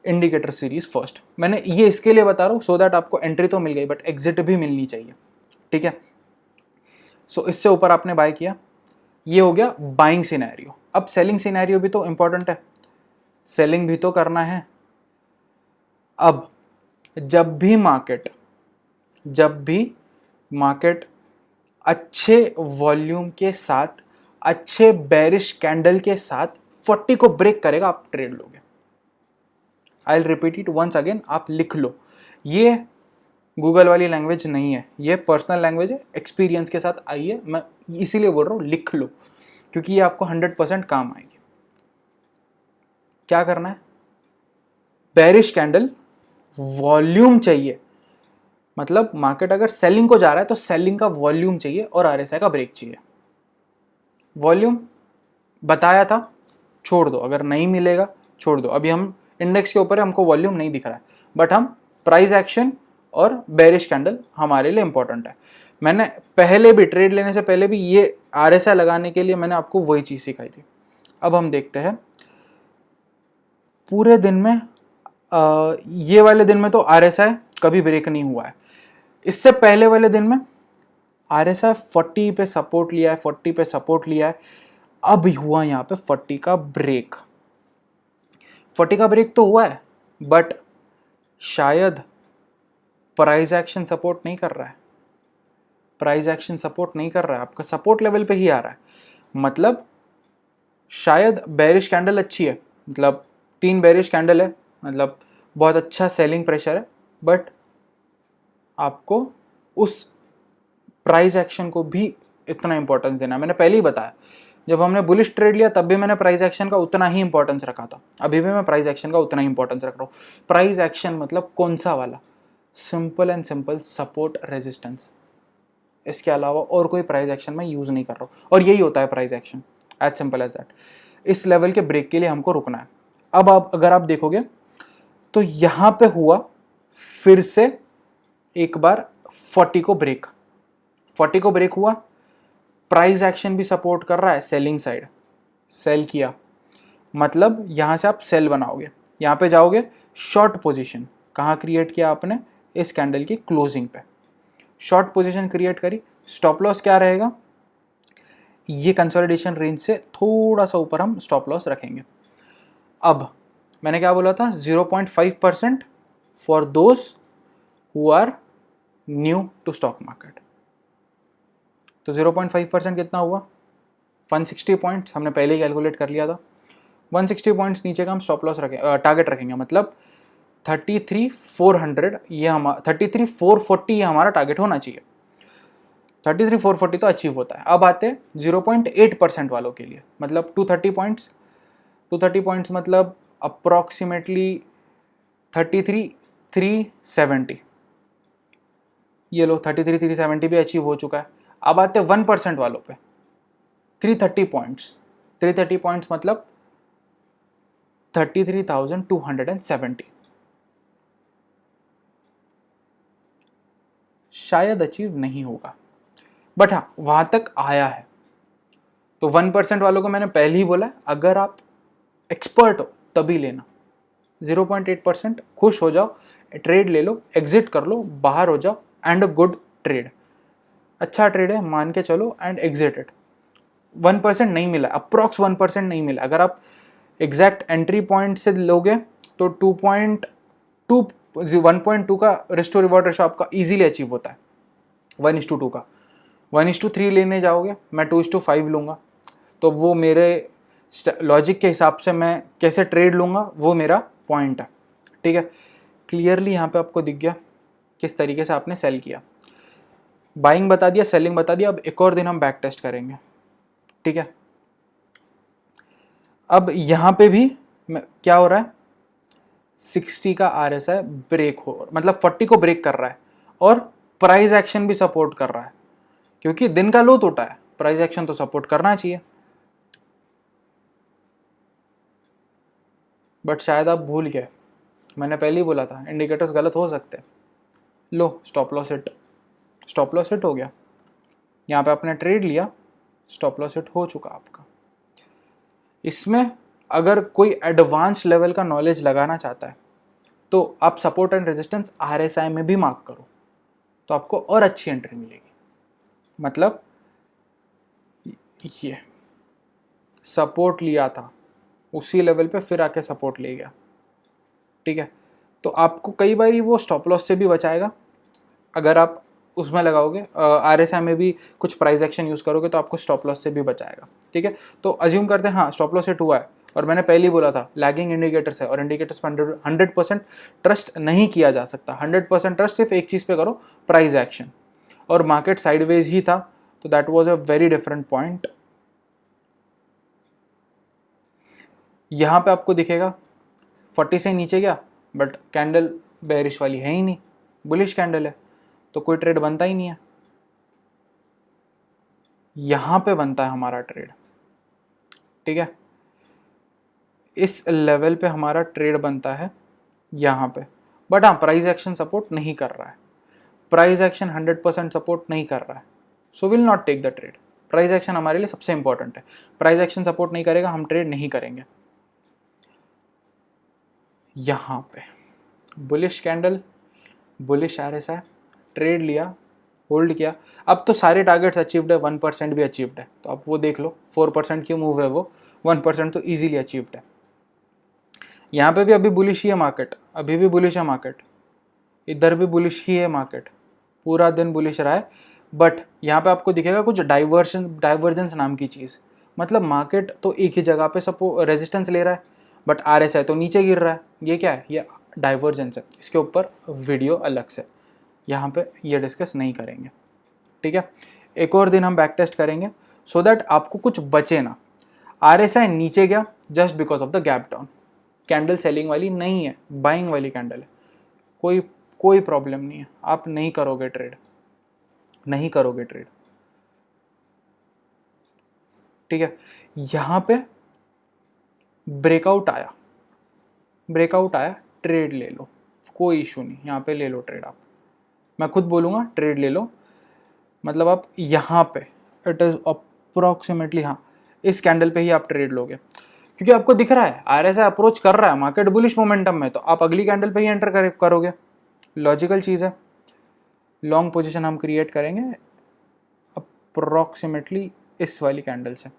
indicator series first. मैंने ये इसके लिए बता रहा हूँ सो दैट आपको एंट्री तो मिल गई बट एग्जिट भी मिलनी चाहिए, ठीक है। सो इससे ऊपर आपने बाय किया, ये हो गया बाइंग सिनेरियो। अब सेलिंग सिनेरियो भी तो इंपॉर्टेंट है, सेलिंग भी तो करना है। अब जब भी मार्केट अच्छे वॉल्यूम के साथ, अच्छे बेरिश कैंडल के साथ 40 को ब्रेक करेगा, आप ट्रेड लोगे। I will repeat it once again, आप लिख लो, ये गूगल वाली लैंग्वेज नहीं है, ये पर्सनल लैंग्वेज है, एक्सपीरियंस के साथ आई है, मैं इसीलिए बोल रहा हूँ लिख लो, क्योंकि ये आपको 100% काम आएगी। क्या करना है, बेरिश कैंडल, वॉल्यूम चाहिए, मतलब मार्केट अगर सेलिंग को जा रहा है तो सेलिंग का वॉल्यूम चाहिए और आरएसआई का ब्रेक चाहिए। वॉल्यूम बताया था, छोड़ दो, अगर नहीं मिलेगा छोड़ दो। अभी हम इंडेक्स के ऊपर है, हमको वॉल्यूम नहीं दिख रहा है, बट हम प्राइस एक्शन और बेरिश कैंडल हमारे लिए इंपॉर्टेंट है। मैंने पहले भी, ट्रेड लेने से पहले भी, ये आरएसआई लगाने के लिए मैंने आपको वही चीज़ सिखाई थी। अब हम देखते हैं पूरे दिन में ये वाले दिन में तो RSI कभी ब्रेक नहीं हुआ है। इससे पहले वाले दिन में RSI 40 पे सपोर्ट लिया है, 40 पे सपोर्ट लिया है। अब हुआ यहाँ पे 40 का ब्रेक। 40 का ब्रेक तो हुआ है, बट शायद प्राइस एक्शन सपोर्ट नहीं कर रहा है। प्राइस एक्शन सपोर्ट नहीं कर रहा है, आपका सपोर्ट लेवल पे ही आ रहा है। मतलब शायद बेरिश कैंडल अच्छी है, मतलब 3 बेरिश कैंडल है, मतलब बहुत अच्छा सेलिंग प्रेशर है, बट आपको उस प्राइस एक्शन को भी इतना इंपॉर्टेंस देना है। मैंने पहले ही बताया, जब हमने बुलिश ट्रेड लिया तब भी मैंने प्राइस एक्शन का उतना ही इंपॉर्टेंस रखा था, अभी भी मैं प्राइस एक्शन का उतना ही इंपॉर्टेंस रख रहा हूँ। प्राइस एक्शन मतलब कौन सा वाला? Simple and simple support resistance, इसके अलावा और कोई प्राइस एक्शन मैं यूज़ नहीं कर रहा हूँ। और यही होता है price action, as simple as that. इस लेवल के ब्रेक के लिए हमको रुकना है। अब आप अगर आप देखोगे तो यहाँ पे हुआ फिर से एक बार 40 को ब्रेक, 40 को ब्रेक हुआ, प्राइस एक्शन भी सपोर्ट कर रहा है, सेलिंग साइड, सेल किया, मतलब यहाँ से आप सेल बनाओगे, यहाँ पे जाओगे, शॉर्ट पोजीशन कहाँ क्रिएट किया आपने? इस कैंडल की क्लोजिंग पे शॉर्ट पोजीशन क्रिएट करी। स्टॉप लॉस क्या रहेगा? ये कंसोलिडेशन रेंज से थोड़ा सा ऊपर हम स्टॉप लॉस रखेंगे। अब मैंने क्या बोला था? 0.5% for those who are new to stock market. तो 0.5% कितना हुआ? 160 पॉइंट्स हमने पहले ही कैलकुलेट कर लिया था। 160 पॉइंट्स नीचे का हम स्टॉप लॉस रखें, टारगेट रखेंगे, मतलब 33,400, ये हमारा 33,440 ये हमारा टारगेट होना चाहिए। 33,440 तो अचीव होता है। अब आते हैं 0.8% वालों के लिए, मतलब 230 पॉइंट्स। 230 पॉइंट्स मतलब अप्रॉक्सीमेटली 33,370। ये लो 33,370 भी अचीव हो चुका है। अब आते हैं 1% वालों पे, 330 पॉइंट्स। 330 पॉइंट्स मतलब 33,270, शायद अचीव नहीं होगा, बट हाँ वहां तक आया है। तो 1% वालों को मैंने पहले ही बोला, अगर आप एक्सपर्ट हो तभी लेना। 0.8% खुश हो जाओ, ट्रेड ले लो, एग्जिट कर लो, बाहर हो जाओ, एंड अ गुड ट्रेड, अच्छा ट्रेड है मान के चलो, एंड एग्जिट इट। 1% नहीं मिला, अप्रॉक्स 1% नहीं मिला। अगर आप एग्जैक्ट एंट्री पॉइंट से लोगे तो 1.2 का रिस्क टू रिवॉर्ड रेशो आपका इजीली अचीव होता है 1:2 का। 1:3 लेने जाओगे, मैं 2:5 लूँगा, तो वो मेरे लॉजिक के हिसाब से मैं कैसे ट्रेड लूँगा वो मेरा पॉइंट है। ठीक है, क्लियरली यहाँ पे आपको दिख गया किस तरीके से आपने सेल किया। बाइंग बता दिया, सेलिंग बता दिया। अब एक और दिन हम बैक टेस्ट करेंगे। ठीक है, अब यहाँ पे भी क्या हो रहा है? 60 का RSI ब्रेक हो, मतलब 40 को ब्रेक कर रहा है, और प्राइस एक्शन भी सपोर्ट कर रहा है, क्योंकि दिन का लो टूटा है, प्राइस एक्शन तो सपोर्ट करना चाहिए। बट शायद आप भूल गए, मैंने पहले ही बोला था इंडिकेटर्स गलत हो सकते हैं। लो stop loss hit, stop loss hit हो गया। यहाँ पे आपने ट्रेड लिया, स्टॉप लॉस हिट हो चुका आपका। इसमें अगर कोई एडवांस लेवल का नॉलेज लगाना चाहता है तो आप सपोर्ट एंड रेजिस्टेंस RSI में भी मार्क करो, तो आपको और अच्छी एंट्री मिलेगी। मतलब ये सपोर्ट लिया था, उसी लेवल पे फिर आके सपोर्ट ले गया। ठीक है, तो आपको कई बार वो स्टॉप लॉस से भी बचाएगा। अगर आप उसमें लगाओगे RSI में भी कुछ प्राइस एक्शन यूज़ करोगे तो आपको स्टॉप लॉस से भी बचाएगा। ठीक है, तो अज्यूम करते हैं हाँ स्टॉप लॉस हिट हुआ है, और मैंने पहले ही बोला था लैगिंग इंडिकेटर्स है, और इंडिकेटर्स पर 100% ट्रस्ट नहीं किया जा सकता। 100% ट्रस्ट सिर्फ एक चीज़ पे करो, प्राइस एक्शन, और मार्केट साइडवेज ही था, तो that was a very different point. यहाँ पे आपको दिखेगा 40 से नीचे गया, बट कैंडल बेरिश वाली है ही नहीं, बुलिश कैंडल है, तो कोई ट्रेड बनता ही नहीं है। यहाँ पे बनता है हमारा ट्रेड। ठीक है, इस लेवल पे हमारा ट्रेड बनता है यहाँ पे, बट हाँ प्राइस एक्शन सपोर्ट नहीं कर रहा है, प्राइस एक्शन 100% सपोर्ट नहीं कर रहा है, so will not take the trade. Price action हमारे लिए सबसे इंपॉर्टेंट है, प्राइस एक्शन सपोर्ट नहीं करेगा हम ट्रेड नहीं करेंगे। यहाँ पे bullish candle, bullish RSI, trade लिया, होल्ड किया। अब तो सारे टारगेट्स अचीव्ड है, 1% भी अचीव्ड है, तो आप वो देख लो 4% की मूव है वो, 1% तो इजीली अचीव्ड है। यहाँ पे भी अभी बुलिश ही है मार्केट, अभी भी बुलिश है मार्केट, इधर भी बुलिश ही है मार्केट, पूरा दिन बुलिश रहा है। बट यहाँ पे आपको दिखेगा कुछ डाइवर्जेंस नाम की चीज़, मतलब मार्केट तो एक ही जगह पे रेजिस्टेंस ले रहा है, बट RSI तो नीचे गिर रहा है। ये क्या है? ये डाइवर्जेंस है। इसके ऊपर वीडियो अलग से, यहाँ पे ये डिस्कस नहीं करेंगे, ठीक है। एक और दिन हम बैक टेस्ट करेंगे सो दैट आपको कुछ बचे ना। RSI नीचे गया just because of the gap down, candle selling वाली नहीं है, बाइंग वाली कैंडल है, कोई कोई प्रॉब्लम नहीं है, आप नहीं करोगे ट्रेड, नहीं करोगे ट्रेड, ठीक है। यहाँ पे ब्रेकआउट आया, ब्रेकआउट आया, ट्रेड ले लो, कोई इशू नहीं, यहाँ पे ले लो ट्रेड आप, मैं खुद बोलूँगा ट्रेड ले लो। मतलब आप यहाँ पे इट इज़ अप्रॉक्सीमेटली, हाँ इस कैंडल पे ही आप ट्रेड लोगे, क्योंकि आपको दिख रहा है RSI अप्रोच कर रहा है, मार्केट बुलिश मोमेंटम में, तो आप अगली कैंडल पे ही एंटर करोगे, लॉजिकल चीज़ है। लॉन्ग पोजीशन हम क्रिएट करेंगे अप्रॉक्सीमेटली इस वाली कैंडल से,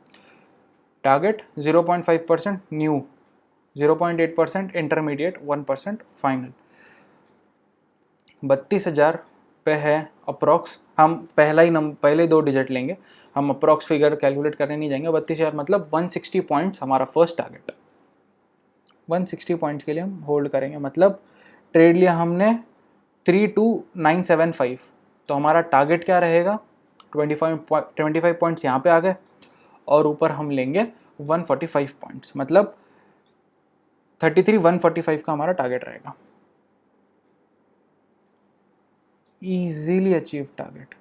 टारगेट 0.5% न्यू, 0.8% इंटरमीडिएट, 1% फाइनल। 32,000 पे है अप्रॉक्स, हम पहले 2 डिजिट लेंगे, हम अप्रॉक्स फिगर कैलकुलेट करने नहीं जाएंगे। 32,000 मतलब 160 पॉइंट्स हमारा फर्स्ट टारगेट, 160 पॉइंट्स के लिए हम होल्ड करेंगे। मतलब ट्रेड लिया हमने 32975, तो हमारा टारगेट क्या रहेगा? 25 पॉइंट्स यहाँ पे आ गए, और ऊपर हम लेंगे 145 पॉइंट्स, मतलब 145 का हमारा टारगेट रहेगा। इजीली अचीव टारगेट,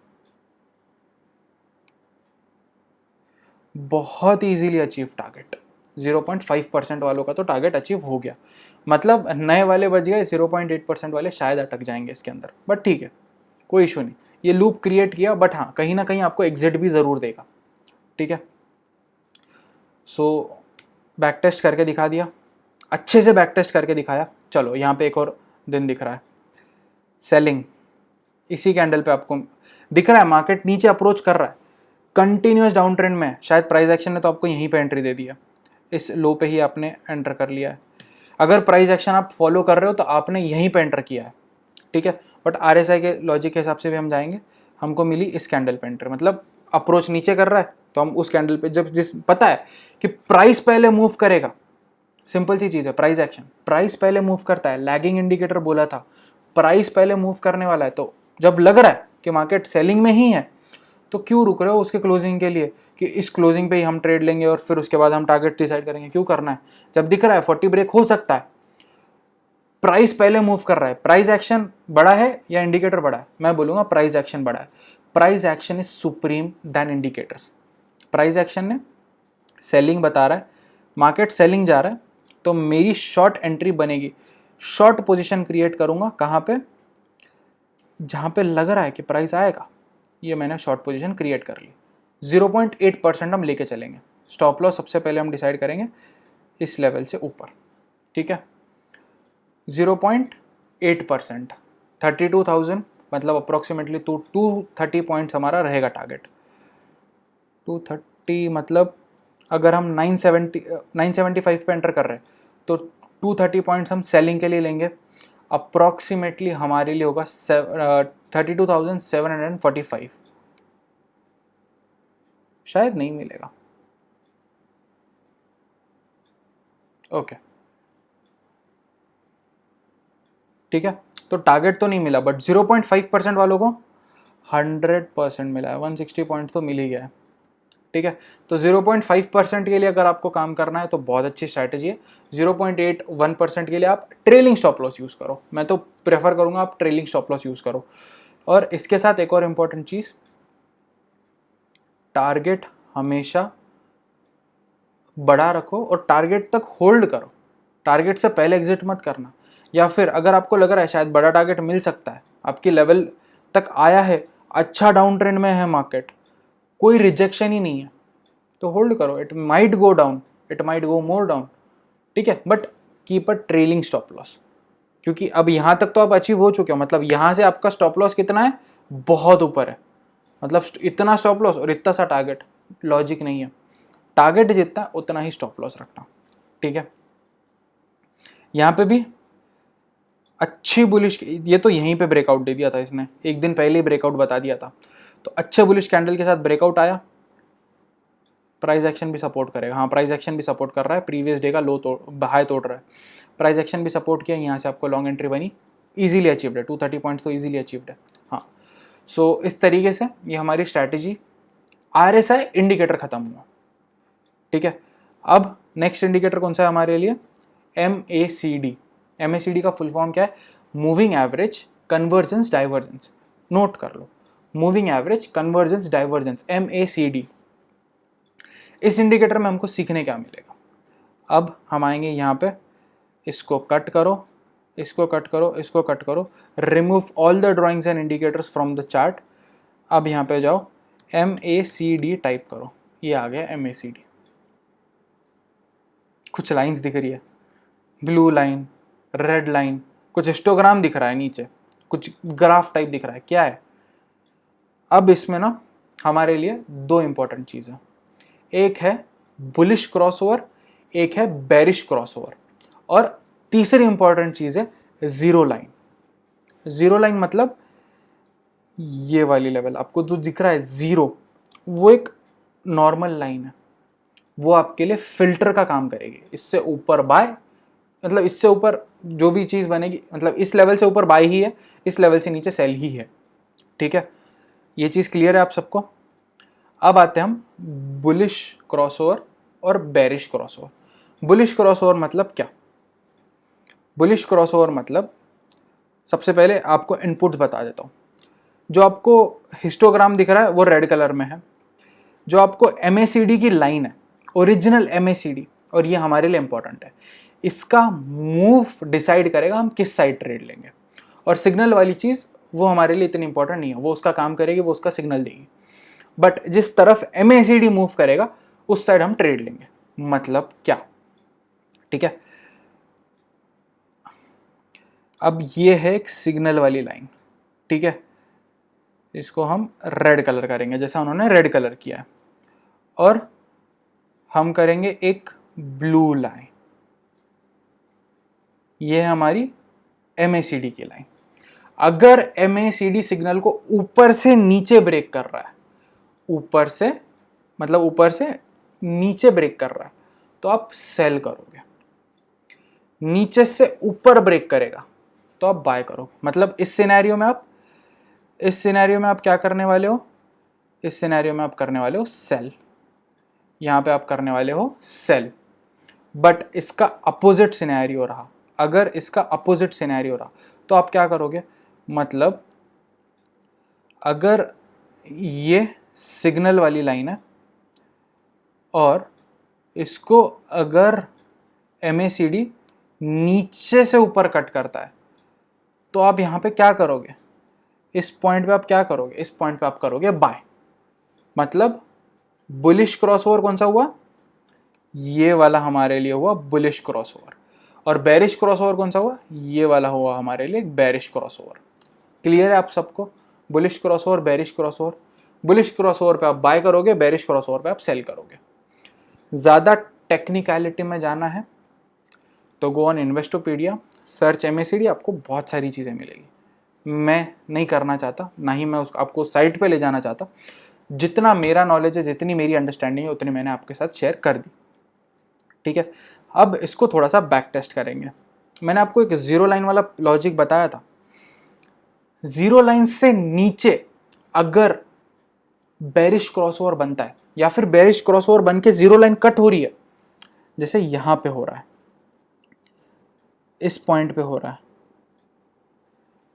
बहुत इजीली अचीव टारगेट। 0.5% वालों का तो टारगेट अचीव हो गया, मतलब नए वाले बच गए, 0.8% वाले शायद अटक जाएंगे इसके अंदर, बट ठीक है, कोई इशू नहीं। ये लूप क्रिएट किया, बट हाँ कहीं ना कहीं आपको एग्जिट भी ज़रूर देगा, ठीक है। सो बैक टेस्ट करके दिखा दिया, अच्छे से बैक टेस्ट करके दिखाया। चलो यहाँ पे एक और दिन दिख रहा है, सेलिंग इसी कैंडल पे आपको दिख रहा है, मार्केट नीचे अप्रोच कर रहा है, कंटिन्यूस डाउन ट्रेंड में, शायद प्राइस एक्शन ने तो आपको यहीं पे एंट्री दे दिया, इस लो पे ही आपने एंटर कर लिया है। अगर प्राइस एक्शन आप फॉलो कर रहे हो तो आपने यहीं पे एंटर किया है, ठीक है। बट RSI के लॉजिक के हिसाब से भी हम जाएंगे, हमको मिली इस कैंडल पे एंटर, मतलब अप्रोच नीचे कर रहा है, तो हम उस कैंडल पे जब जिस पता है कि प्राइस पहले मूव करेगा, सिंपल सी चीज़ है, प्राइस एक्शन, प्राइस पहले मूव करता है, लैगिंग इंडिकेटर बोला था, प्राइस पहले मूव करने वाला है, तो जब लग रहा है कि मार्केट सेलिंग में ही है, तो क्यों रुक रहे हो उसके क्लोजिंग के लिए, कि इस क्लोजिंग पे ही हम ट्रेड लेंगे और फिर उसके बाद हम टारगेट डिसाइड करेंगे, क्यों करना है? जब दिख रहा है 40 ब्रेक हो सकता है, प्राइस पहले मूव कर रहा है, प्राइस एक्शन बड़ा है या इंडिकेटर बड़ा है? मैं बोलूँगा प्राइस एक्शन बड़ा है, price action is supreme than indicators. Price action ने सेलिंग बता रहा है, मार्केट सेलिंग जा रहा है, तो मेरी शॉर्ट एंट्री बनेगी, शॉर्ट पोजीशन क्रिएट करूँगा, कहाँ पे? जहाँ पे लग रहा है कि प्राइस आएगा, ये मैंने शॉर्ट पोजीशन क्रिएट कर ली, 0.8% हम लेके चलेंगे, स्टॉप लॉस सबसे पहले हम डिसाइड करेंगे इस लेवल से ऊपर, ठीक है। 0.8%, 32,000, मतलब अप्रोक्सीमेटली 230 पॉइंट्स हमारा रहेगा टारगेट। 230 मतलब अगर हम 975 पे एंटर कर रहे हैं, तो 230 पॉइंट्स हम सेलिंग के लिए लेंगे, अप्रॉक्सीमेटली हमारे लिए होगा 32,745, शायद नहीं मिलेगा, ओके ठीक है। तो टारगेट तो नहीं मिला, बट 0.5% वालों को 100% मिला है, 160 पॉइंट तो मिल ही गया है, ठीक है। तो 0.5% के लिए अगर आपको काम करना है तो बहुत अच्छी स्ट्रैटेजी है। 0.81% के लिए आप ट्रेलिंग स्टॉप लॉस यूज़ करो, मैं तो प्रेफर करूँगा आप ट्रेलिंग स्टॉप लॉस यूज़ करो। और इसके साथ एक और इम्पॉर्टेंट चीज़, टारगेट हमेशा बड़ा रखो और टारगेट तक होल्ड करो, टारगेट से पहले एग्जिट मत करना। या फिर अगर आपको लग रहा है शायद बड़ा टारगेट मिल सकता है, आपकी लेवल तक आया है, अच्छा डाउन ट्रेंड में है मार्केट, कोई रिजेक्शन ही नहीं है, तो होल्ड करो, it might go down, it might go more down, ठीक है, but keep a trailing stop loss, क्योंकि अब यहाँ तक तो आप अचीव हो चुके हो, मतलब यहाँ से आपका स्टॉप लॉस कितना है, बहुत ऊपर है, मतलब इतना स्टॉप लॉस और इतना सा टारगेट, लॉजिक नहीं है। टारगेट जितना उतना ही स्टॉप लॉस रखना, ठीक है। यहाँ पे भी अच्छी बुलिश, ये तो यहीं पे ब्रेकआउट दे दिया था इसने, एक दिन पहले ही ब्रेकआउट बता दिया था। तो अच्छे बुलिश कैंडल के साथ ब्रेकआउट आया, प्राइस एक्शन भी सपोर्ट करेगा, हाँ प्राइस एक्शन भी सपोर्ट कर रहा है, प्रीवियस डे का लो हाई तोड़ रहा है, प्राइस एक्शन भी सपोर्ट किया, यहाँ से आपको लॉन्ग एंट्री बनी, इजीली अचीव्ड है, 230 पॉइंट्स तो इजीली अचीव्ड है। हाँ, सो इस तरीके से ये हमारी स्ट्रैटेजी, RSI इंडिकेटर खत्म हुआ, ठीक है। अब नेक्स्ट इंडिकेटर कौन सा है हमारे लिए, MACD। MACD का फुल फॉर्म क्या है, moving average convergence divergence, note कर लो, moving average convergence divergence, MACD। इस इंडिकेटर में हमको सीखने क्या मिलेगा, अब हम आएंगे यहाँ पे, इसको कट करो, इसको कट करो, इसको कट करो, remove all the drawings and indicators from the chart. अब यहाँ पे जाओ, MACD टाइप करो, ये आ गया MACD। कुछ लाइंस दिख रही है, ब्लू लाइन, रेड लाइन, कुछ हिस्टोग्राम दिख रहा है नीचे, कुछ ग्राफ टाइप दिख रहा है, क्या है। अब इसमें ना हमारे लिए दो इंपॉर्टेंट चीज़ें, एक है बुलिश क्रॉसओवर, एक है बेरिश क्रॉसओवर, और तीसरी इंपॉर्टेंट चीज़ है जीरो लाइन। जीरो लाइन मतलब ये वाली लेवल आपको जो दिख रहा है जीरो, वो एक नॉर्मल लाइन है, वो आपके लिए फिल्टर का काम करेगी। इससे ऊपर बाय, मतलब इससे ऊपर जो भी चीज़ बनेगी, मतलब इस लेवल से ऊपर बाय ही है, इस लेवल से नीचे सेल ही है, ठीक है। ये चीज़ क्लियर है आप सबको। अब आते हैं हम बुलिश क्रॉसओवर और बेरिश क्रॉसओवर। बुलिश क्रॉसओवर मतलब क्या, बुलिश क्रॉसओवर मतलब, सबसे पहले आपको इनपुट्स बता देता हूँ। जो आपको हिस्टोग्राम दिख रहा है वो रेड कलर में है, जो आपको MACD की लाइन है, ओरिजिनल MACD, और ये हमारे लिए इंपॉर्टेंट है, इसका मूव डिसाइड करेगा हम किस साइड ट्रेड लेंगे। और सिग्नल वाली चीज़ वो हमारे लिए इतनी इंपॉर्टेंट नहीं है, वो उसका काम करेगी, वो उसका सिग्नल देगी, बट जिस तरफ MACD मूव करेगा उस साइड हम ट्रेड लेंगे। मतलब क्या, ठीक है। अब ये है एक सिग्नल वाली लाइन, ठीक है, इसको हम रेड कलर करेंगे जैसा उन्होंने रेड कलर किया है, और हम करेंगे एक ब्लू लाइन, ये है हमारी MACD की लाइन। अगर MACD सिग्नल को ऊपर से नीचे ब्रेक कर रहा है, ऊपर से मतलब ऊपर से नीचे ब्रेक कर रहा है, तो आप सेल करोगे। नीचे से ऊपर ब्रेक करेगा तो आप बाय करोगे। मतलब इस सिनेरियो में आप क्या करने वाले हो, इस सिनेरियो में आप करने वाले हो सेल, यहाँ पे आप करने वाले हो सेल। बट इसका अपोजिट सिनेरियो रहा, अगर इसका अपोजिट सिनेरियो रहा तो आप क्या करोगे, मतलब अगर ये सिग्नल वाली लाइन है और इसको अगर MACD नीचे से ऊपर कट करता है तो आप यहाँ पे क्या करोगे, इस पॉइंट पे आप क्या करोगे, इस पॉइंट पे आप करोगे बाय। मतलब बुलिश क्रॉसओवर कौन सा हुआ, ये वाला हमारे लिए हुआ बुलिश क्रॉसओवर, और बेरिश क्रॉसओवर कौन सा हुआ, ये वाला हुआ हमारे लिए बेरिश क्रॉसओवर। क्लियर है आप सबको, bullish crossover bearish crossover. Bullish crossover पे आप बाय करोगे, बेरिश क्रॉसओवर पे आप सेल करोगे। ज़्यादा टेक्निकलिटी में जाना है तो go on Investopedia, search MACD, आपको बहुत सारी चीज़ें मिलेगी। मैं नहीं करना चाहता, ना ही मैं आपको साइट पे ले जाना चाहता। जितना मेरा नॉलेज है, जितनी मेरी अंडरस्टैंडिंग है, उतनी मैंने आपके साथ शेयर कर दी, ठीक है। अब इसको थोड़ा सा बैक टेस्ट करेंगे। मैंने आपको एक जीरो लाइन वाला लॉजिक बताया था। जीरो लाइन से नीचे अगर बेरिश क्रॉसओवर बनता है या फिर बेरिश क्रॉसओवर बन के जीरो लाइन कट हो रही है, जैसे यहां पे हो रहा है, इस पॉइंट पे हो रहा है,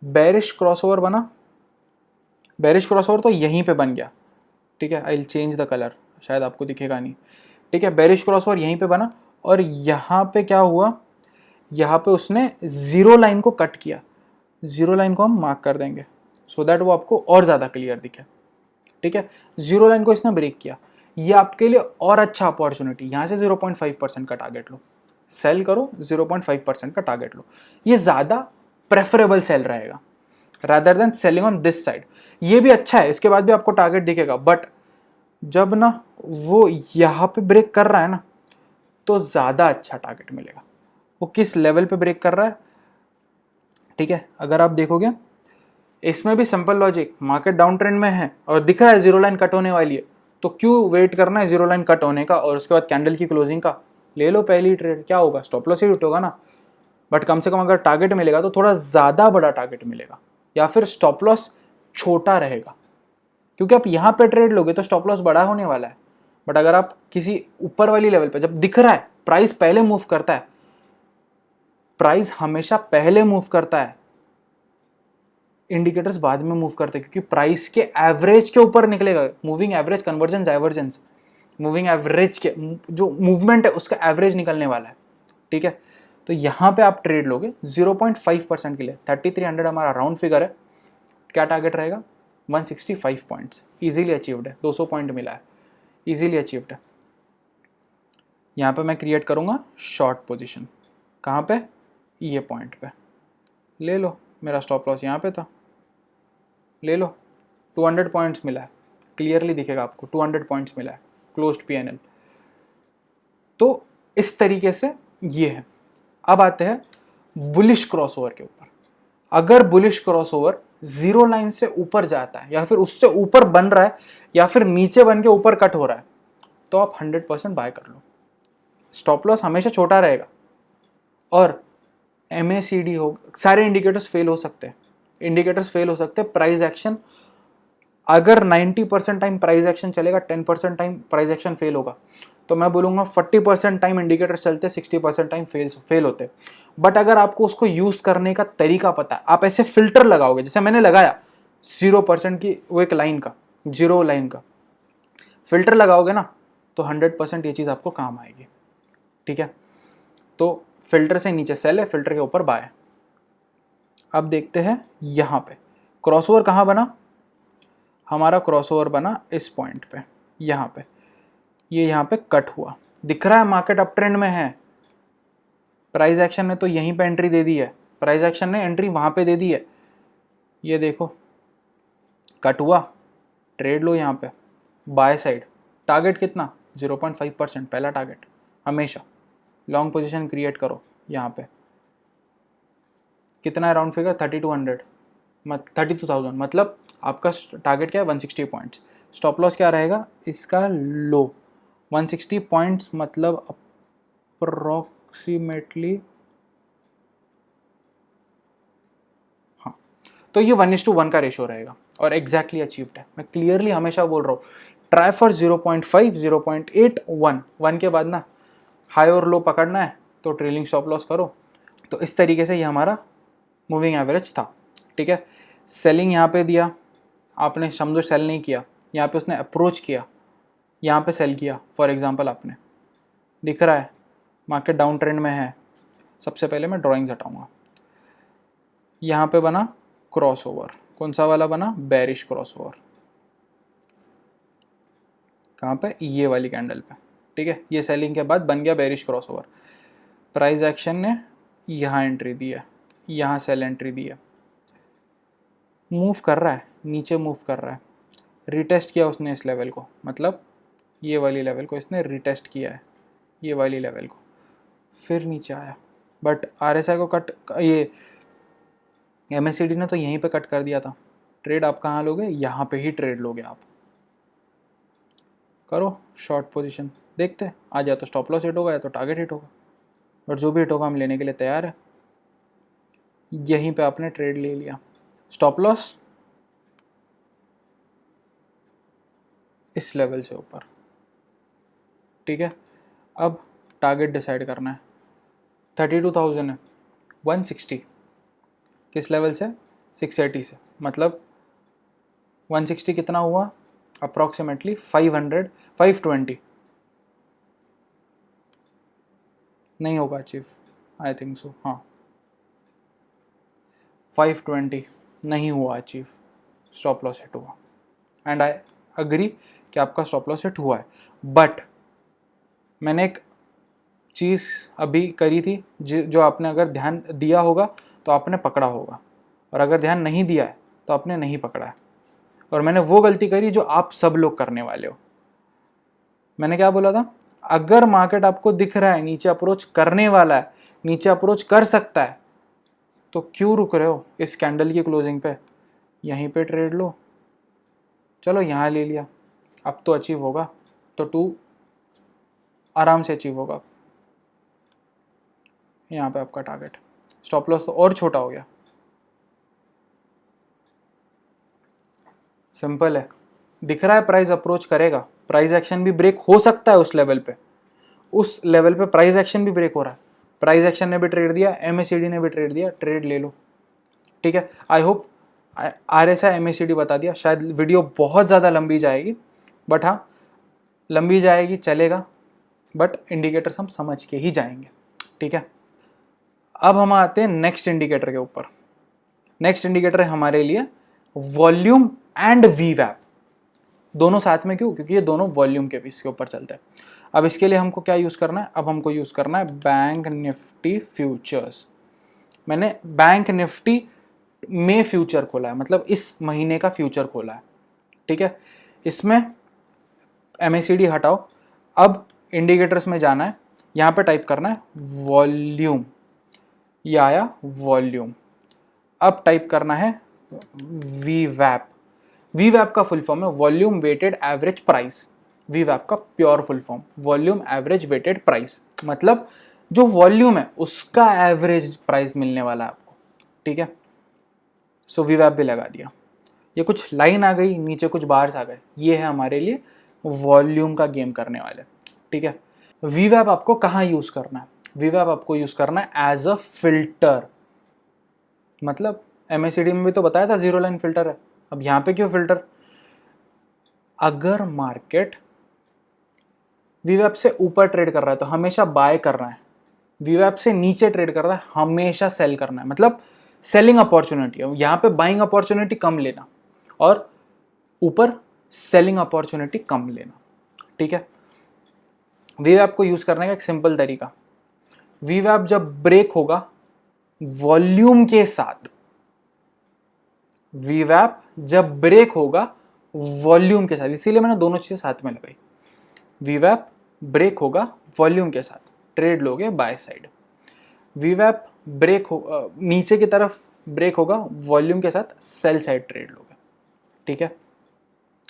बेरिश क्रॉसओवर बना, बेरिश क्रॉसओवर तो यहीं पे बन गया, ठीक है। I will change the colour, शायद आपको दिखेगा नहीं, ठीक है। बेरिश क्रॉसओवर यहीं पे बना और यहाँ पे क्या हुआ, यहाँ पे उसने जीरो लाइन को कट किया। जीरो लाइन को हम मार्क कर देंगे सो दैट वो आपको और ज़्यादा क्लियर दिखे, ठीक है। जीरो लाइन को इसने ब्रेक किया, ये आपके लिए और अच्छा अपॉर्चुनिटी। यहाँ से 0.5% का टारगेट लो, सेल करो, 0.5% का टारगेट लो। ये ज़्यादा प्रेफरेबल सेल रहेगा rather than selling on this side. ये भी अच्छा है, इसके बाद भी आपको टारगेट दिखेगा, बट जब ना वो यहाँ पे ब्रेक कर रहा है ना तो ज़्यादा अच्छा टारगेट मिलेगा। वो किस लेवल पे ब्रेक कर रहा है, ठीक है, अगर आप देखोगे इसमें भी simple logic, market down trend में है और दिख रहा है जीरो लाइन कट होने वाली है, तो क्यों वेट करना है जीरो लाइन कट होने का और उसके बाद कैंडल की क्लोजिंग का, ले लो पहली ट्रेड, क्या होगा, स्टॉप लॉस ही हिट होगा ना, बट कम से कम अगर टारगेट मिलेगा तो थोड़ा ज़्यादा बड़ा टारगेट मिलेगा, या फिर स्टॉप लॉस छोटा रहेगा, क्योंकि आप यहाँ पे ट्रेड लोगे तो स्टॉप लॉस बड़ा होने वाला है। बट अगर आप किसी ऊपर वाली लेवल पे, जब दिख रहा है, प्राइस पहले मूव करता है, प्राइस हमेशा पहले मूव करता है, इंडिकेटर्स बाद में मूव करते हैं, क्योंकि प्राइस के एवरेज के ऊपर निकलेगा, moving average, convergence, divergence, moving average के जो मूवमेंट है उसका एवरेज निकलने वाला है, ठीक है। तो यहाँ पे आप ट्रेड लोगे 0.5% के लिए, 3300 हमारा राउंड फिगर है, क्या टारगेट रहेगा, 165 पॉइंट्स, इजीली अचीव्ड है, 200 पॉइंट मिला है, इजीली अचीव्ड है। यहाँ पे मैं क्रिएट करूँगा शॉर्ट पोजीशन, कहाँ पे, ये पॉइंट पे, ले लो, मेरा स्टॉप लॉस यहाँ पे था, ले लो, 200 पॉइंट्स मिला है, क्लियरली दिखेगा आपको 200 पॉइंट्स मिला है, क्लोज्ड पीएनएल। तो इस तरीके से ये है। अब आते हैं बुलिश क्रॉसओवर के ऊपर। अगर बुलिश क्रॉसओवर जीरो लाइन से ऊपर जाता है या फिर उससे ऊपर बन रहा है या फिर नीचे बन के ऊपर कट हो रहा है तो आप 100% बाय कर लो, स्टॉप लॉस हमेशा छोटा रहेगा और MACD हो, सारे इंडिकेटर्स फेल हो सकते हैं, इंडिकेटर्स फेल हो सकते हैं, प्राइस एक्शन अगर 90% टाइम प्राइस एक्शन चलेगा, 10% टाइम प्राइस एक्शन फेल होगा, तो मैं बोलूँगा 40% टाइम इंडिकेटर चलते, 60% टाइम फेल होते। बट अगर आपको उसको यूज़ करने का तरीका पता है, आप ऐसे फिल्टर लगाओगे जैसे मैंने लगाया 0% की वो एक लाइन का, जीरो लाइन का फिल्टर लगाओगे ना, तो 100% ये चीज़ आपको काम आएगी, ठीक है। तो फिल्टर से नीचे सेल है, फिल्टर के ऊपर बाय। अब देखते हैं यहाँ पे क्रॉसओवर कहाँ बना, हमारा क्रॉसओवर बना इस पॉइंट पे, यहाँ पे, ये यहाँ पे कट हुआ, दिख रहा है मार्केट अप ट्रेंड में है, प्राइस एक्शन ने तो यहीं पे एंट्री दे दी है, प्राइस एक्शन ने एंट्री वहाँ पे दे दी है, ये देखो कट हुआ, ट्रेड लो यहाँ पे, बाय साइड, टारगेट कितना 0.5%, पहला टारगेट, हमेशा लॉन्ग पोजीशन क्रिएट करो, यहाँ पे कितना है राउंड फिगर 3200, 32,000, मतलब आपका टारगेट क्या है 160 पॉइंट्स, स्टॉप लॉस क्या रहेगा इसका, लो 160 पॉइंट्स, मतलब अप्रोक्सीमेटली, हाँ, तो ये 1:1 का रेशियो रहेगा और एग्जैक्टली अचीव्ड है। मैं क्लियरली हमेशा बोल रहा हूँ, ट्राई फॉर 0.5, 0.8, 1 के बाद ना हाई और लो पकड़ना है तो ट्रेलिंग स्टॉप लॉस करो। तो इस तरीके से ये हमारा मूविंग एवरेज था, ठीक है। सेलिंग यहाँ पे दिया, आपने समझो सेल नहीं किया, यहाँ पे उसने अप्रोच किया, यहाँ पे सेल किया, फॉर एग्जांपल आपने, दिख रहा है मार्केट डाउन ट्रेंड में है, सबसे पहले मैं ड्राइंग्स हटाऊंगा, यहाँ पे बना क्रॉसओवर, कौन सा वाला बना, बेरिश क्रॉसओवर, कहाँ पे, ये वाली कैंडल पे, ठीक है। ये सेलिंग के बाद बन गया बेरिश क्रॉसओवर, प्राइस एक्शन ने यहाँ एंट्री दी है, यहाँ सेल एंट्री दी है, मूव कर रहा है, नीचे मूव कर रहा है, रिटेस्ट किया उसने इस लेवल को, मतलब ये वाली लेवल को इसने रिटेस्ट किया है, ये वाली लेवल को, फिर नीचे आया, बट RSI को कट, ये MACD ने तो यहीं पे कट कर दिया था। ट्रेड आप कहाँ लोगे, यहाँ पे ही ट्रेड लोगे आप, करो शॉर्ट पोजीशन, देखते हैं आ जाए तो स्टॉप लॉस हिट होगा या तो टारगेट हिट होगा, और जो भी हिट होगा हम लेने के लिए तैयार है। यहीं पे आपने ट्रेड ले लिया, स्टॉप लॉस इस लेवल से ऊपर, ठीक है। अब टारगेट डिसाइड करना है, 32,000 है, 160 किस लेवल से, 680 से, मतलब 160 कितना हुआ, अप्रॉक्सीमेटली 520 नहीं होगा अचीव, आई थिंक सो, हाँ 520 नहीं हुआ अचीव, स्टॉप लॉस हिट हुआ, एंड आई अग्री कि आपका स्टॉप लॉस हिट हुआ है। बट मैंने एक चीज़ अभी करी थी जो आपने अगर ध्यान दिया होगा तो आपने पकड़ा होगा, और अगर ध्यान नहीं दिया है तो आपने नहीं पकड़ा है। और मैंने वो गलती करी जो आप सब लोग करने वाले हो। मैंने क्या बोला था, अगर मार्केट आपको दिख रहा है नीचे अप्रोच करने वाला है, नीचे अप्रोच कर सकता है, तो क्यों रुक रहे हो इस कैंडल की क्लोजिंग पे, यहीं पे ट्रेड लो। चलो यहाँ ले लिया, अब तो अचीव होगा, तो 2 आराम से अचीव होगा। यहाँ पे आपका टारगेट, स्टॉप लॉस तो और छोटा हो गया। सिंपल है, दिख रहा है प्राइस अप्रोच करेगा, प्राइस एक्शन भी ब्रेक हो सकता है उस लेवल पे, उस लेवल पे प्राइस एक्शन भी ब्रेक हो रहा है, प्राइस एक्शन ने भी ट्रेड दिया, MACD ने भी ट्रेड दिया, ट्रेड ले लो। ठीक है, आई होप RSI MACD बता दिया। शायद वीडियो बहुत ज़्यादा लंबी जाएगी, बट हाँ लंबी जाएगी चलेगा, बट इंडिकेटर्स हम समझ के ही जाएंगे। ठीक है, अब हम आते हैं नेक्स्ट इंडिकेटर के ऊपर। नेक्स्ट इंडिकेटर है हमारे लिए वॉल्यूम एंड VWAP, दोनों साथ में। क्यों? क्योंकि ये दोनों वॉल्यूम के इसके ऊपर चलते हैं। अब इसके लिए हमको क्या यूज़ करना है, अब हमको यूज़ करना है बैंक निफ्टी फ्यूचर्स। मैंने बैंक निफ्टी में फ्यूचर खोला है, मतलब इस महीने का फ्यूचर खोला है। ठीक है, इसमें MACD हटाओ, अब इंडिकेटर्स में जाना है, यहाँ पे टाइप करना है वॉल्यूम, ये आया वॉल्यूम। अब टाइप करना है VWAP। VWAP का फुल फॉर्म है volume weighted average price. VWAP का pure full form volume average weighted price, मतलब जो वॉल्यूम है उसका एवरेज प्राइस मिलने वाला है आपको। ठीक है, सो VWAP भी लगा दिया। ये कुछ लाइन आ गई नीचे, कुछ बार्स आ गए, ये है हमारे लिए वॉल्यूम का गेम करने वाले। ठीक है, VWAP आपको कहाँ यूज़ करना है, VWAP आपको यूज़ करना है एज अ फिल्टर। मतलब MACD में भी तो बताया था 0 लाइन फिल्टर है, अब यहाँ पे क्यों फिल्टर? अगर मार्केट VWAP से ऊपर ट्रेड कर रहा है तो हमेशा बाय करना है, VWAP से नीचे ट्रेड कर रहा है हमेशा सेल करना है, मतलब सेलिंग अपॉर्चुनिटी है। यहाँ पे बाइंग अपॉर्चुनिटी कम लेना और ऊपर सेलिंग अपॉर्चुनिटी कम लेना। ठीक है, VWAP को यूज़ करने का एक सिंपल तरीका, VWAP जब ब्रेक होगा वॉल्यूम के साथ, VWAP जब ब्रेक होगा वॉल्यूम के साथ, इसीलिए मैंने दोनों चीज़ें साथ में लगाई। VWAP ब्रेक होगा वॉल्यूम के साथ, ट्रेड लोगे बाय साइड। VWAP ब्रेक हो नीचे की तरफ ब्रेक होगा वॉल्यूम के साथ, सेल साइड ट्रेड लोगे। ठीक है,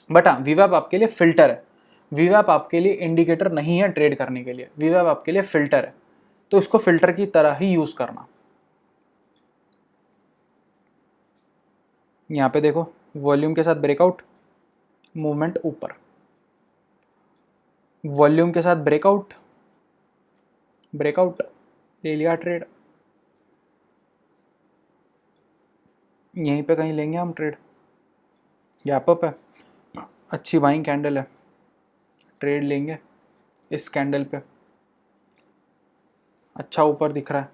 बट हाँ VWAP आपके लिए फिल्टर है, VWAP आपके लिए इंडिकेटर नहीं है ट्रेड करने के लिए, VWAP आपके लिए फिल्टर है, तो इसको फिल्टर की तरह ही यूज़ करना। यहाँ पे देखो वॉल्यूम के साथ ब्रेकआउट, मूवमेंट ऊपर, वॉल्यूम के साथ ब्रेकआउट, ब्रेकआउट, ले लिया ट्रेड। यहीं पे कहीं लेंगे हम ट्रेड, गैप अप है, अच्छी बाइंग कैंडल है, ट्रेड लेंगे इस कैंडल पे, अच्छा ऊपर दिख रहा है,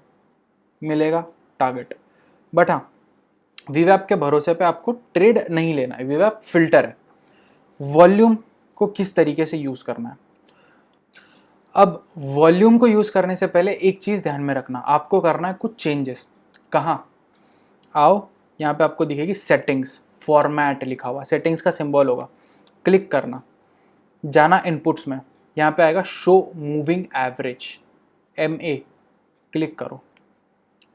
मिलेगा टारगेट। बट हाँ VWAP के भरोसे पे आपको ट्रेड नहीं लेना है, VWAP फिल्टर है। वॉल्यूम को किस तरीके से यूज़ करना है, अब वॉल्यूम को यूज़ करने से पहले एक चीज़ ध्यान में रखना, आपको करना है कुछ चेंजेस। कहाँ? आओ यहाँ पे आपको दिखेगी सेटिंग्स, फॉर्मेट लिखा हुआ, सेटिंग्स का सिंबल होगा, क्लिक करना, जाना इनपुट्स में, यहाँ पे आएगा show moving average, MA, click करो।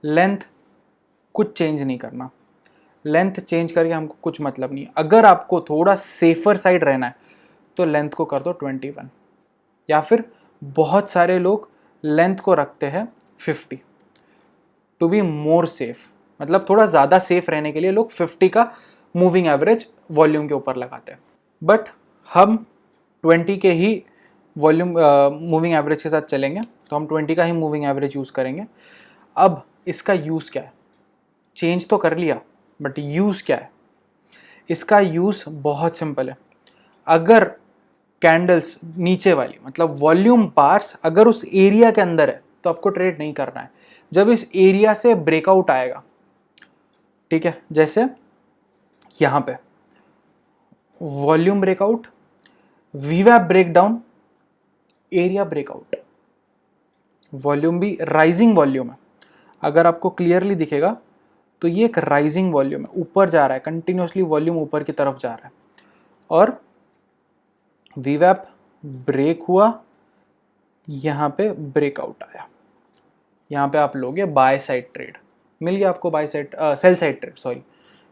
लेंथ कुछ चेंज नहीं करना, लेंथ चेंज करके हमको कुछ मतलब नहीं। अगर आपको थोड़ा सेफर साइड रहना है तो लेंथ को कर दो 21, या फिर बहुत सारे लोग लेंथ को रखते हैं 50 टू बी मोर सेफ, मतलब थोड़ा ज़्यादा सेफ रहने के लिए लोग 50 का मूविंग एवरेज वॉल्यूम के ऊपर लगाते हैं। बट हम 20 के ही वॉल्यूम मूविंग एवरेज के साथ चलेंगे, तो हम 20 का ही मूविंग एवरेज यूज़ करेंगे। अब इसका यूज़ क्या है, चेंज तो कर लिया बट यूज़ क्या है? इसका यूज़ बहुत सिंपल है। अगर कैंडल्स नीचे वाली, मतलब वॉल्यूम बार्स अगर उस एरिया के अंदर है तो आपको ट्रेड नहीं करना है। जब इस एरिया से ब्रेकआउट आएगा, ठीक है, जैसे यहाँ पे volume breakout, VWAP breakdown, area breakout, volume भी राइजिंग वॉल्यूम है। अगर आपको क्लियरली दिखेगा तो ये एक राइजिंग वॉल्यूम है, ऊपर जा रहा है, कंटिन्यूसली वॉल्यूम ऊपर की तरफ जा रहा है। और वीवैप ब्रेक हुआ, यहाँ पे ब्रेकआउट आया, यहाँ पे आप लोगे बाय साइड ट्रेड, मिल गया आपको by side sell side trade, sorry,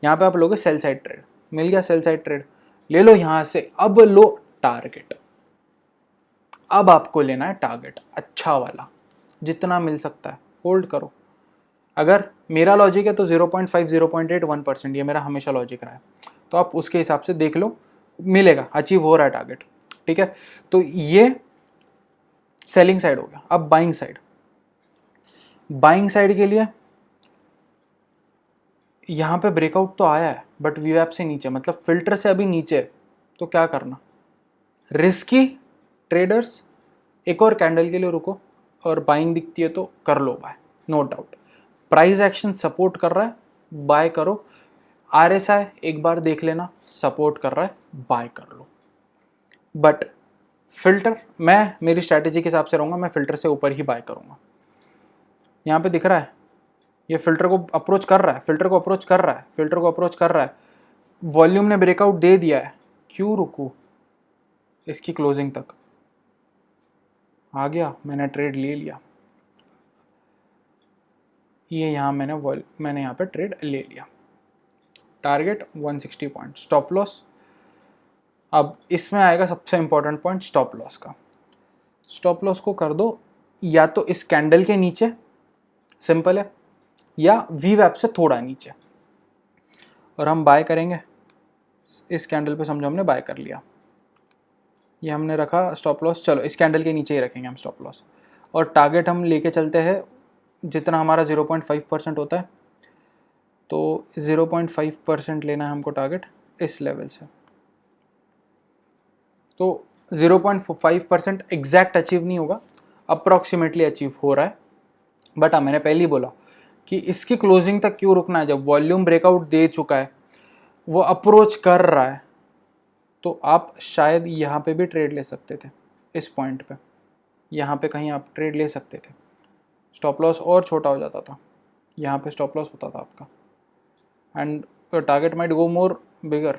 यहाँ पे आप लोगे सेल साइड ट्रेड, मिल गया सेल साइड ट्रेड, ले लो यहाँ से। अब लो टारगेट, अब आपको लेना है टारगेट अच्छा वाला, जितना मिल सकता है होल्ड करो। अगर मेरा लॉजिक है तो 0.5, 0.8, 1%, ये मेरा हमेशा लॉजिक रहा है, तो आप उसके हिसाब से देख लो, मिलेगा, अचीव हो रहा है टारगेट, ठीक है। तो ये सेलिंग साइड हो गया। अब बाइंग साइड, बाइंग साइड के लिए यहाँ पे ब्रेकआउट तो आया है बट वीवैप से नीचे, मतलब फिल्टर से अभी नीचे, तो क्या करना, रिस्की ट्रेडर्स एक और कैंडल के लिए रुको, और बाइंग दिखती है तो कर लो buy, no doubt. Price action support कर रहा है, बाय करो। RSI एक बार देख लेना, सपोर्ट कर रहा है, बाय कर लो। बट फिल्टर, मैं मेरी स्ट्रैटेजी के हिसाब से रहूँगा, मैं फिल्टर से ऊपर ही बाय करूँगा। यहाँ पे दिख रहा है ये फिल्टर को अप्रोच कर रहा है, फिल्टर को अप्रोच कर रहा है, फिल्टर को अप्रोच कर रहा है, वॉल्यूम ने ब्रेकआउट दे दिया है, क्यों रुकूं, इसकी क्लोजिंग तक आ गया, मैंने ट्रेड ले लिया, ये यहाँ मैंने यहाँ पे ट्रेड ले लिया। Target 160 point, stop loss. अब इसमें आएगा सबसे इंपॉर्टेंट पॉइंट, स्टॉप लॉस का। स्टॉप लॉस को कर दो या तो इस कैंडल के नीचे, सिंपल है, या वीवैप से थोड़ा नीचे, और हम बाय करेंगे इस कैंडल पे, समझो हमने बाय कर लिया, ये हमने रखा स्टॉप लॉस, चलो इस कैंडल के नीचे ही रखेंगे हम स्टॉप लॉस, और टारगेट हम लेके चलते हैं जितना हमारा 0.5% होता है, तो 0.5% लेना है हमको टारगेट इस लेवल से। तो 0.5% एग्जैक्ट अचीव नहीं होगा, अप्रॉक्सीमेटली अचीव हो रहा है, बट हाँ मैंने पहले ही बोला कि इसकी क्लोजिंग तक क्यों रुकना है, जब वॉल्यूम ब्रेकआउट दे चुका है, वो अप्रोच कर रहा है, तो आप शायद यहाँ पे भी ट्रेड ले सकते थे, इस पॉइंट पे, यहाँ पे कहीं आप ट्रेड ले सकते थे, स्टॉप लॉस और छोटा हो जाता था, यहाँ पे स्टॉप लॉस होता था आपका, एंड टारगेट माइट गो मोर बिगर,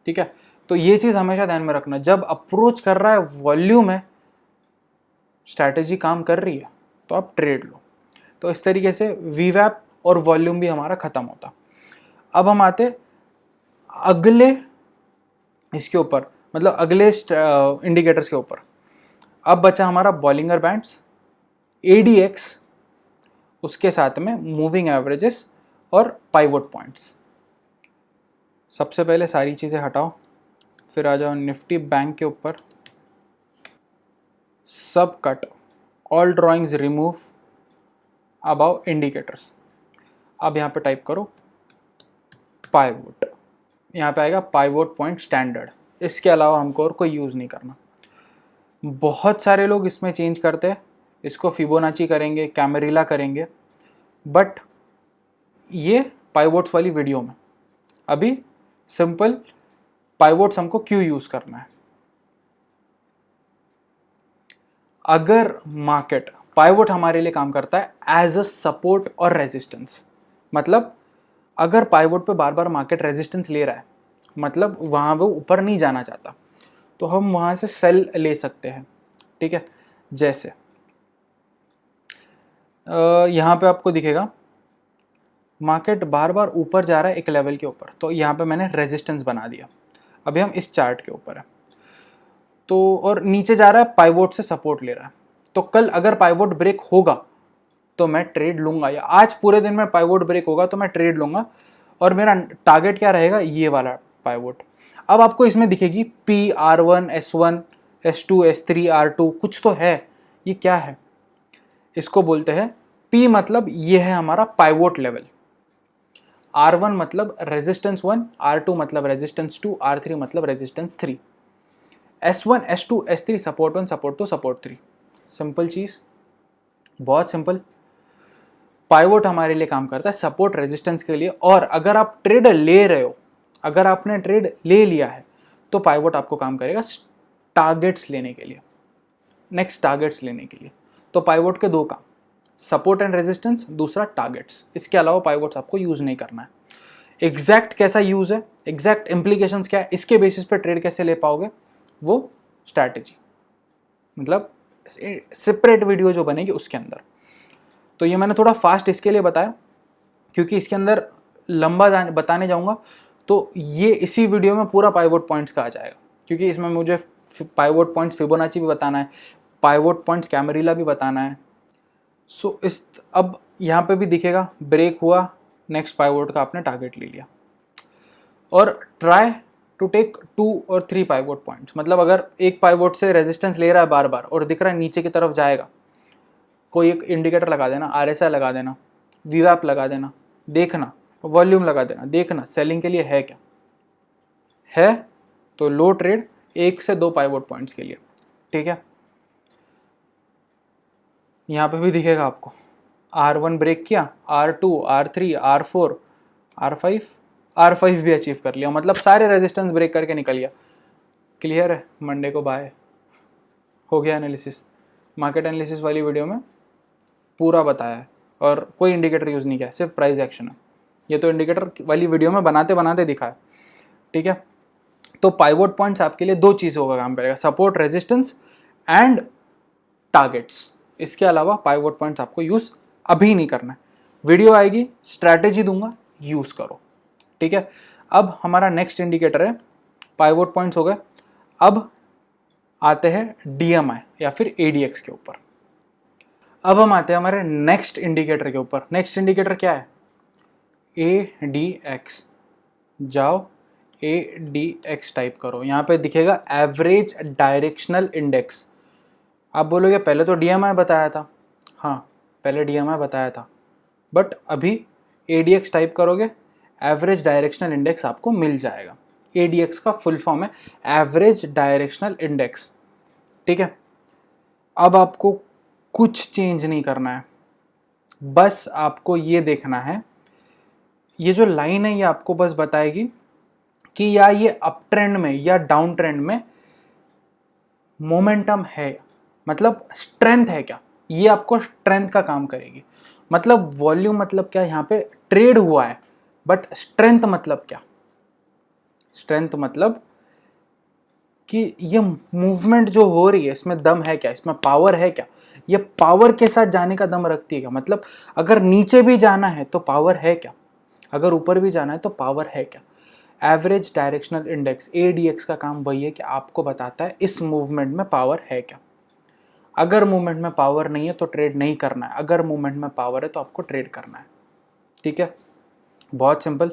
ठीक है। तो ये चीज़ हमेशा ध्यान में रखना, जब अप्रोच कर रहा है, वॉल्यूम है, स्ट्रैटेजी काम कर रही है, तो आप ट्रेड लो। तो इस तरीके से वीवैप और वॉल्यूम भी हमारा ख़त्म होता। अब हम आते अगले इसके ऊपर, मतलब अगले इंडिकेटर्स के ऊपर। अब बचा हमारा बॉलिंगर बैंड्स, ADX, उसके साथ में मूविंग एवरेजेस और पाइवोट पॉइंट्स। सबसे पहले सारी चीज़ें हटाओ, फिर आ जाओ निफ्टी बैंक के ऊपर, सब cut, all drawings remove, about indicators. अब यहाँ पे टाइप करो पाइवोट, यहाँ पे आएगा पाइवोट पॉइंट स्टैंडर्ड, इसके अलावा हमको और कोई यूज़ नहीं करना। बहुत सारे लोग इसमें चेंज करते हैं, इसको फिबोनाची करेंगे, कैमरिला करेंगे, बट ये पाइवोट्स वाली वीडियो में अभी सिंपल पाइवोट्स हमको क्यों यूज़ करना है। अगर मार्केट, पाइवोट हमारे लिए काम करता है एज अ सपोर्ट और रेजिस्टेंस, मतलब अगर पाइवोट पे बार बार मार्केट रेजिस्टेंस ले रहा है, मतलब वहाँ वो ऊपर नहीं जाना चाहता, तो हम वहाँ से सेल ले सकते हैं, ठीक है। जैसे यहाँ पे आपको दिखेगा मार्केट बार बार ऊपर जा रहा है एक लेवल के ऊपर, तो यहाँ पे मैंने रेजिस्टेंस बना दिया, अभी हम इस चार्ट के ऊपर है, तो और नीचे जा रहा है, पाइवोट से सपोर्ट ले रहा है, तो कल अगर पाइवोट ब्रेक होगा तो मैं ट्रेड लूँगा, या आज पूरे दिन में पाइवोट ब्रेक होगा तो मैं ट्रेड लूँगा, और मेरा टारगेट क्या रहेगा, ये वाला पाइवोट। अब आपको इसमें दिखेगी P, R1, S1, S2, S3, R2, कुछ तो है, ये क्या है, इसको बोलते हैं P, मतलब ये है हमारा पाइवोट लेवल, R1 मतलब रेजिस्टेंस 1, R2 मतलब रेजिस्टेंस 2, R3 मतलब resistance 3, S1, S2, S3 support 1, support 2, support 3। Simple चीज़, बहुत सिंपल। पाइवोट हमारे लिए काम करता है सपोर्ट रेजिस्टेंस के लिए, और अगर आप ट्रेड ले रहे हो, अगर आपने ट्रेड ले लिया है, तो पाइवोट आपको काम करेगा टारगेट्स लेने के लिए, नेक्स्ट टारगेट्स लेने के लिए। तो पाइवोट के दो काम, सपोर्ट एंड रेजिस्टेंस, दूसरा टारगेट्स। इसके अलावा पाइवोट्स आपको यूज़ नहीं करना है। एग्जैक्ट कैसा यूज़ है, एग्जैक्ट इम्प्लीकेशंस क्या है, इसके बेसिस पे ट्रेड कैसे ले पाओगे, वो स्ट्रैटेजी मतलब सेपरेट वीडियो जो बनेगी उसके अंदर। तो ये मैंने थोड़ा फास्ट इसके लिए बताया क्योंकि इसके अंदर लंबा बताने जाऊंगा तो ये इसी वीडियो में पूरा पाइवोट पॉइंट्स का आ जाएगा, क्योंकि इसमें मुझे पाइवोट पॉइंट्स फिबोनाची भी बताना है, पाइवोट पॉइंट्स कैमरिला भी बताना है। सो इस अब यहाँ पे भी दिखेगा ब्रेक हुआ, नेक्स्ट पाइवोट का आपने टारगेट ले लिया, और ट्राई टू टेक 2 और 3 पाइवोट पॉइंट्स। मतलब अगर एक पाइवोट से रेजिस्टेंस ले रहा है बार बार और दिख रहा है नीचे की तरफ जाएगा, कोई एक इंडिकेटर लगा देना, RSI लगा देना, VWAP लगा देना, देखना, वॉल्यूम लगा देना, देखना सेलिंग के लिए है क्या है, तो लो ट्रेड 1 से 2 पाइवोट पॉइंट्स के लिए, ठीक है। यहाँ पे भी दिखेगा आपको R1 ब्रेक किया, R2, R3, R4, R5, R5 भी अचीव कर लिया, मतलब सारे रेजिस्टेंस ब्रेक करके निकल गया। क्लियर है, मंडे को बाय हो गया एनालिसिस। मार्केट एनालिसिस वाली वीडियो में पूरा बताया है और कोई इंडिकेटर यूज़ नहीं किया, सिर्फ प्राइस एक्शन है। ये तो इंडिकेटर वाली वीडियो में बनाते बनाते दिखा है, ठीक है। तो पाइवोट पॉइंट्स आपके लिए 2 चीज़ों का काम करेगा, सपोर्ट रेजिस्टेंस एंड टारगेट्स। इसके अलावा पाइवोट पॉइंट्स आपको यूज़ अभी नहीं करना है, वीडियो आएगी, स्ट्रैटेजी दूंगा, यूज़ करो, ठीक है। अब हमारा नेक्स्ट इंडिकेटर है, पाइवोट पॉइंट्स हो गए, अब आते हैं DMI या फिर ADX के ऊपर। अब हम आते हैं हमारे नेक्स्ट इंडिकेटर के ऊपर। नेक्स्ट इंडिकेटर क्या है, ADX। जाओ ADX टाइप करो, यहाँ पे दिखेगा एवरेज डायरेक्शनल इंडेक्स। आप बोलोगे पहले तो DMI बताया था, हाँ पहले DMI बताया था, बट अभी ADX टाइप करोगे, एवरेज डायरेक्शनल इंडेक्स आपको मिल जाएगा। ADX का फुल फॉर्म है एवरेज डायरेक्शनल इंडेक्स, ठीक है। अब आपको कुछ चेंज नहीं करना है, बस आपको ये देखना है, ये जो लाइन है ये आपको बस बताएगी कि या ये अप ट्रेंड में या डाउन ट्रेंड में मोमेंटम है, मतलब स्ट्रेंथ है क्या, ये आपको स्ट्रेंथ का काम करेगी। मतलब वॉल्यूम मतलब क्या, यहाँ पे ट्रेड हुआ है, बट स्ट्रेंथ मतलब क्या, स्ट्रेंथ मतलब कि ये मूवमेंट जो हो रही है इसमें दम है क्या, इसमें पावर है क्या, ये पावर के साथ जाने का दम रखती है क्या, मतलब अगर नीचे भी जाना है तो पावर है क्या, अगर ऊपर भी जाना है तो पावर है क्या। एवरेज डायरेक्शनल इंडेक्स ADX का काम वही है कि आपको बताता है इस मूवमेंट में पावर है क्या। अगर मूवमेंट में पावर नहीं है तो ट्रेड नहीं करना है, अगर मूवमेंट में पावर है तो आपको ट्रेड करना है, ठीक है, बहुत सिंपल।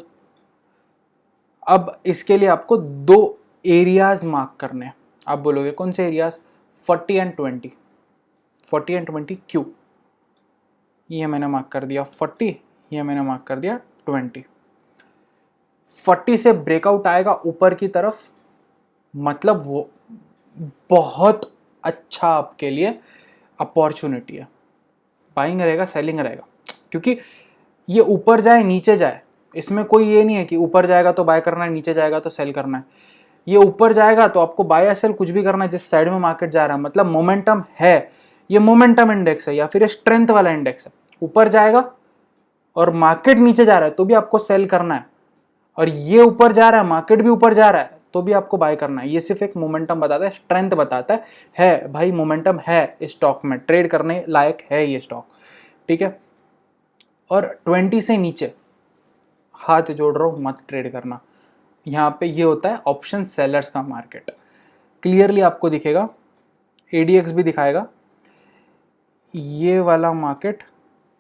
अब इसके लिए आपको 2 एरियाज मार्क करने हैं। आप बोलोगे कौन से एरियाज, 40 एंड 20। 40 एंड 20 क्यों, ये मैंने मार्क कर दिया 40, ये मैंने मार्क कर दिया 20। 40 से ब्रेकआउट आएगा ऊपर की तरफ, मतलब वो बहुत अच्छा आपके लिए अपॉर्चुनिटी है, बाइंग रहेगा सेलिंग रहेगा, क्योंकि ये ऊपर जाए नीचे जाए इसमें कोई ये नहीं है कि ऊपर जाएगा तो बाय करना है, नीचे जाएगा तो सेल करना है। ये ऊपर जाएगा तो आपको बाय या सेल कुछ भी करना है जिस साइड में मार्केट जा रहा है, मतलब मोमेंटम है, ये मोमेंटम इंडेक्स है या फिर स्ट्रेंथ वाला इंडेक्स है। ऊपर जाएगा और मार्केट नीचे जा रहा है तो भी आपको सेल करना है, और ये ऊपर जा रहा है मार्केट भी ऊपर जा रहा है तो भी आपको बाय करना है। ये सिर्फ एक मोमेंटम बताता है, स्ट्रेंथ बताता है भाई मोमेंटम है स्टॉक में, ट्रेड करने लायक है ये स्टॉक, ठीक है। और 20 से नीचे हाथ जोड़ रहा हूँ, मत ट्रेड करना। यहाँ पे ये होता है ऑप्शन सेलर्स का मार्केट, क्लियरली आपको दिखेगा, ADX भी दिखाएगा। ये वाला मार्केट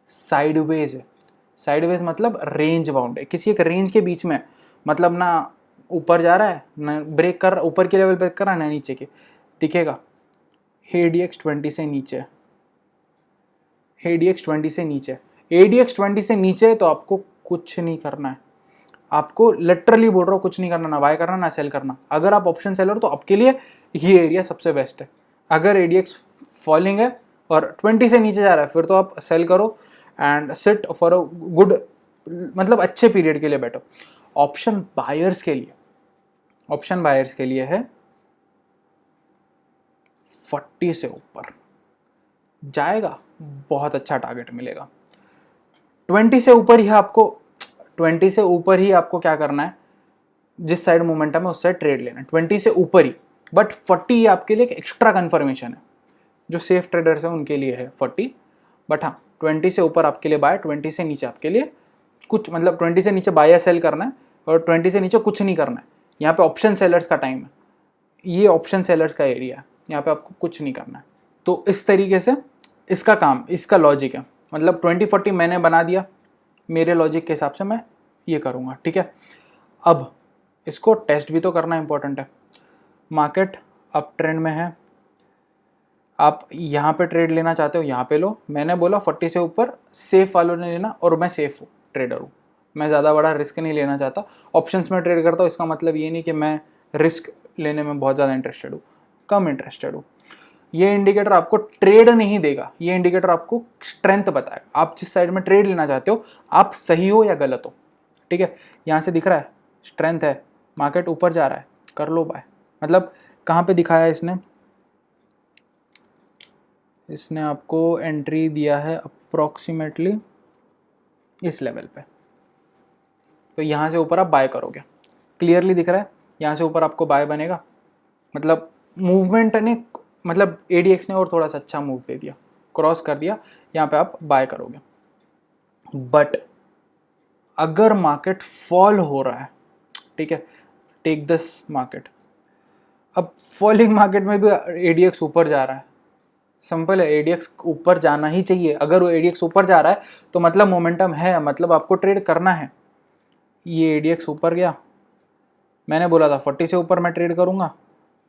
साइडवेज है, साइडवेज मतलब रेंज बाउंड है, किसी एक रेंज के बीच में, मतलब ना ऊपर जा रहा है ना ब्रेक कर, ऊपर के लेवल ब्रेक कर रहा है ना नीचे के, दिखेगा। ADX 20 से नीचे, ADX 20 से नीचे, ADX 20 से नीचे तो आपको कुछ नहीं करना है, आपको लिटरली बोल रहा हूँ कुछ नहीं करना, ना बाय करना ना सेल करना। अगर आप ऑप्शन सेलर तो आपके लिए ये एरिया सबसे बेस्ट है। अगर ADX फॉलिंग है और 20 से नीचे जा रहा है फिर तो आप सेल करो and sit for a good, मतलब अच्छे पीरियड के लिए बैठो। ऑप्शन बायर्स के लिए, ऑप्शन बायर्स के लिए है 40 से ऊपर जाएगा बहुत अच्छा टारगेट मिलेगा। 20 से ऊपर ही आपको 20 से ऊपर ही आपको क्या करना है, जिस साइड मोमेंटम है उस साइड ट्रेड लेना है, 20 से ऊपर ही। बट 40 आपके लिए एक एक्स्ट्रा कन्फर्मेशन है, जो सेफ ट्रेडर्स हैं उनके लिए है 40। बट हाँ, 20 से ऊपर आपके लिए बाय, 20 से नीचे आपके लिए कुछ, मतलब 20 से नीचे बाय या सेल करना है, और 20 से नीचे कुछ नहीं करना है। यहाँ पे ऑप्शन सेलर्स का टाइम है, ये ऑप्शन सेलर्स का एरिया है, यहाँ पे आपको कुछ नहीं करना है। तो इस तरीके से इसका काम, इसका लॉजिक है। मतलब 20-40 मैंने बना दिया, मेरे लॉजिक के हिसाब से मैं ये करूँगा, ठीक है। अब इसको टेस्ट भी तो करना इंपॉर्टेंट है। मार्केट अप ट्रेंड में है, आप यहाँ पे ट्रेड लेना चाहते हो यहाँ पे लो। मैंने बोला 40 से ऊपर सेफ वालों ने लेना, और मैं सेफ ट्रेडर हूँ, मैं ज़्यादा बड़ा रिस्क नहीं लेना चाहता। ऑप्शंस में ट्रेड करता हूँ, इसका मतलब ये नहीं कि मैं रिस्क लेने में बहुत ज़्यादा इंटरेस्टेड हूँ, कम इंटरेस्टेड हूँ। ये इंडिकेटर आपको ट्रेड नहीं देगा, ये इंडिकेटर आपको स्ट्रेंथ बताएगा, आप जिस साइड में ट्रेड लेना चाहते हो आप सही हो या गलत हो, ठीक है। यहाँ से दिख रहा है स्ट्रेंथ है, मार्केट ऊपर जा रहा है, कर लो बाय। मतलब कहाँ पे दिखाया है इसने आपको एंट्री दिया है अप्रॉक्सीमेटली इस लेवल पे, तो यहाँ से ऊपर आप बाय करोगे, क्लियरली दिख रहा है। यहाँ से ऊपर आपको बाय बनेगा, मतलब मूवमेंट ने, मतलब ADX ने और थोड़ा सा अच्छा मूव दे दिया, क्रॉस कर दिया, यहाँ पे आप बाय करोगे। बट अगर मार्केट फॉल हो रहा है, ठीक है, टेक दिस मार्केट, अब फॉलिंग मार्केट में भी ADX ऊपर जा रहा है, सिंपल है, ADX ऊपर जाना ही चाहिए। अगर वो ADX ऊपर जा रहा है तो मतलब मोमेंटम है, मतलब आपको ट्रेड करना है। ये ADX ऊपर गया, मैंने बोला था 40 से ऊपर मैं ट्रेड करूंगा,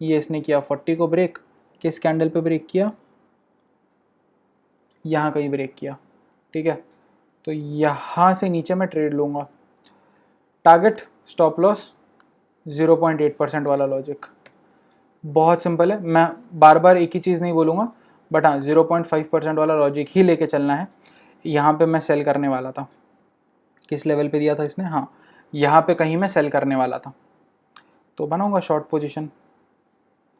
ये इसने किया 40 को ब्रेक, किस कैंडल पे ब्रेक किया, यहाँ कहीं ब्रेक किया, ठीक है। तो यहाँ से नीचे मैं ट्रेड लूँगा, टारगेट स्टॉप लॉस 0.8% वाला लॉजिक, बहुत सिंपल है। मैं बार बार एक ही चीज़ नहीं बोलूँगा, बट हाँ 0.5% वाला लॉजिक ही लेके चलना है। यहाँ पे मैं सेल करने वाला था, किस लेवल पे दिया था इसने, हाँ यहाँ पे कहीं मैं सेल करने वाला था, तो बनाऊँगा शॉर्ट पोजीशन।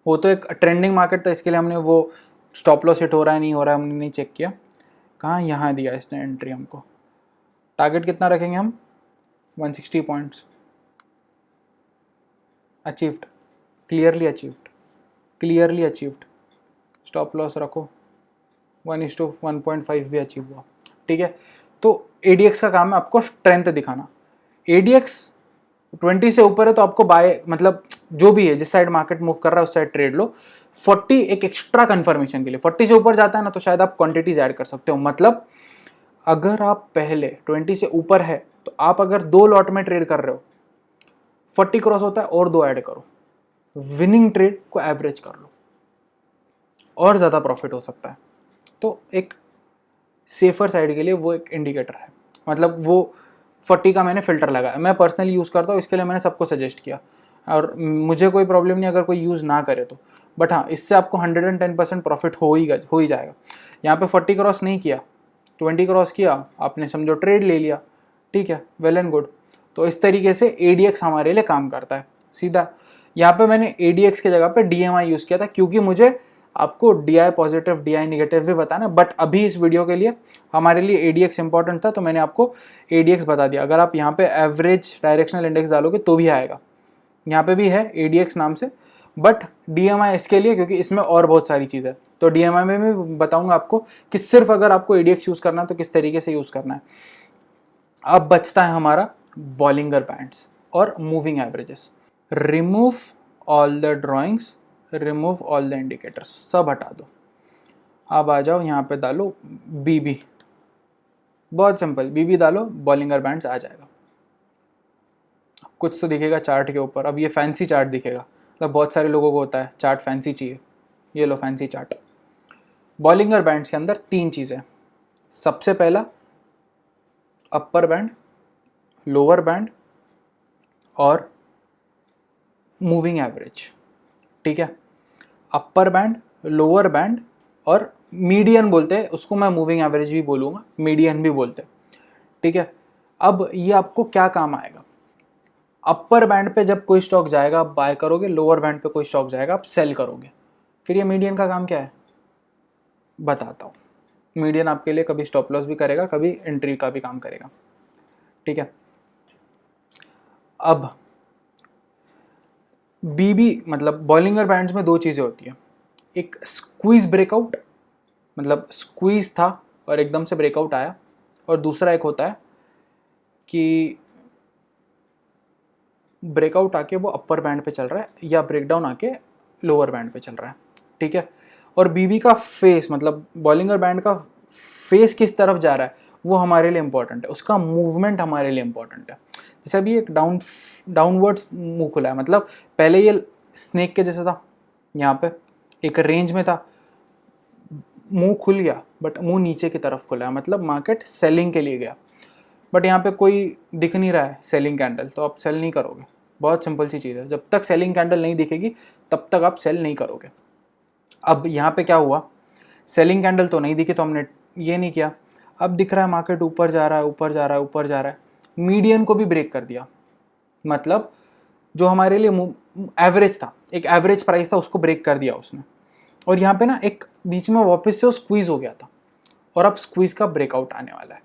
वो तो एक ट्रेंडिंग मार्केट था, इसके लिए हमने वो स्टॉप लॉस हिट हो रहा है नहीं हो रहा है हमने नहीं चेक किया। कहाँ, यहाँ दिया इसने एंट्री हमको। टारगेट कितना रखेंगे हम, 160 points, achieved, clearly achieved, clearly achieved. Stop loss रखो 1:1.5 भी अचीव हुआ, ठीक है। तो ADX का काम है आपको स्ट्रेंथ दिखाना। ADX 20 से ऊपर है तो आपको बाय, मतलब जो भी है जिस साइड मार्केट मूव कर रहा है उस साइड ट्रेड लो। 40 एक एक्स्ट्रा कंफर्मेशन के लिए, 40 से ऊपर जाता है ना तो शायद आप क्वांटिटीज ऐड कर सकते हो। मतलब अगर आप पहले 20 से ऊपर है तो आप अगर 2 लॉट में ट्रेड कर रहे हो, 40 क्रॉस होता है और 2 ऐड करो, विनिंग ट्रेड को एवरेज कर लो और ज़्यादा प्रॉफिट हो सकता है। तो एक सेफर साइड के लिए वो एक इंडिकेटर है, मतलब वो 40 का मैंने फ़िल्टर लगाया, मैं पर्सनली यूज़ करता हूँ, इसके लिए मैंने सबको सजेस्ट किया, और मुझे कोई प्रॉब्लम नहीं अगर कोई यूज़ ना करे तो। बट हाँ, इससे आपको 110% प्रॉफिट हो ही जाएगा। यहाँ पे 40 क्रॉस नहीं किया, 20 क्रॉस किया, आपने समझो ट्रेड ले लिया, ठीक है, वेल एंड गुड। तो इस तरीके से ADX हमारे लिए काम करता है सीधा। यहाँ पे मैंने ADX की जगह पे DMI यूज़ किया था, क्योंकि मुझे आपको DI पॉजिटिव DI निगेटिव भी बताना, बट अभी इस वीडियो के लिए हमारे लिए ADX इंपॉर्टेंट था तो मैंने आपको ADX बता दिया। अगर आप यहाँ पे एवरेज डायरेक्शनल इंडेक्स डालोगे तो भी आएगा, यहाँ पे भी है ADX नाम से, बट DMI इसके लिए क्योंकि इसमें और बहुत सारी चीज़ है। तो DMI में भी बताऊँगा आपको कि सिर्फ अगर आपको ADX यूज़ करना है तो किस तरीके से यूज़ करना है। अब बचता है हमारा बॉलिंगर बैंड्स और moving averages. Remove all the drawings, remove all the indicators, सब हटा दो। अब आ जाओ यहाँ पे डालो BB, बहुत सिंपल, BB डालो, बॉलिंगर बैंड्स आ जाएगा। कुछ तो दिखेगा चार्ट के ऊपर। अब ये फैंसी चार्ट दिखेगा, मतलब बहुत सारे लोगों को होता है चार्ट फैंसी चाहिए, ये लो फैंसी चार्ट। बॉलिंगर बैंड्स के अंदर 3 चीज़ें, सबसे पहला अपर बैंड, लोअर बैंड और मूविंग एवरेज, ठीक है। अपर बैंड, लोअर बैंड और मीडियन बोलते हैं उसको, मैं मूविंग एवरेज भी बोलूँगा, मीडियन भी बोलते हैं, ठीक है। अब ये आपको क्या काम आएगा, अपर बैंड पे जब कोई स्टॉक जाएगा आप बाय करोगे, लोअर बैंड पे कोई स्टॉक जाएगा आप सेल करोगे। फिर ये मीडियन का काम क्या है बताता हूँ। मीडियन आपके लिए कभी स्टॉप लॉस भी करेगा, कभी एंट्री का भी काम करेगा, ठीक है। अब बीबी मतलब बॉलिंगर बैंड्स में दो चीज़ें होती है, एक स्क्वीज ब्रेकआउट, मतलब स्क्वीज था और एकदम से ब्रेकआउट आया, और दूसरा एक होता है कि ब्रेकआउट आके वो अपर बैंड पे चल रहा है या ब्रेकडाउन आके लोअर बैंड पे चल रहा है, ठीक है। और बीबी का फेस मतलब बॉलिंगर बैंड का फेस किस तरफ जा रहा है वो हमारे लिए इंपॉर्टेंट है, उसका मूवमेंट हमारे लिए इंपॉर्टेंट है। जैसे अभी एक डाउनवर्ड मुंह खुला है, मतलब पहले ये स्नेक के जैसा था, यहाँ पे एक रेंज में था, मुंह खुल गया बट मुंह नीचे की तरफ खुला है, मतलब मार्केट सेलिंग के लिए गया। बट यहाँ पे कोई दिख नहीं रहा है सेलिंग कैंडल, तो आप सेल नहीं करोगे। बहुत सिंपल सी चीज़ है, जब तक सेलिंग कैंडल नहीं दिखेगी तब तक आप सेल नहीं करोगे। अब यहाँ पे क्या हुआ, सेलिंग कैंडल तो नहीं दिखी तो हमने ये नहीं किया। अब दिख रहा है मार्केट ऊपर जा रहा है, ऊपर जा रहा है, ऊपर जा रहा है, मीडियन को भी ब्रेक कर दिया, मतलब जो हमारे लिए एवरेज था, एक एवरेज प्राइस था, उसको ब्रेक कर दिया उसने। और यहाँ पे ना एक बीच में वापस से वो स्क्वीज हो गया था, और अब स्क्वीज का ब्रेकआउट आने वाला है।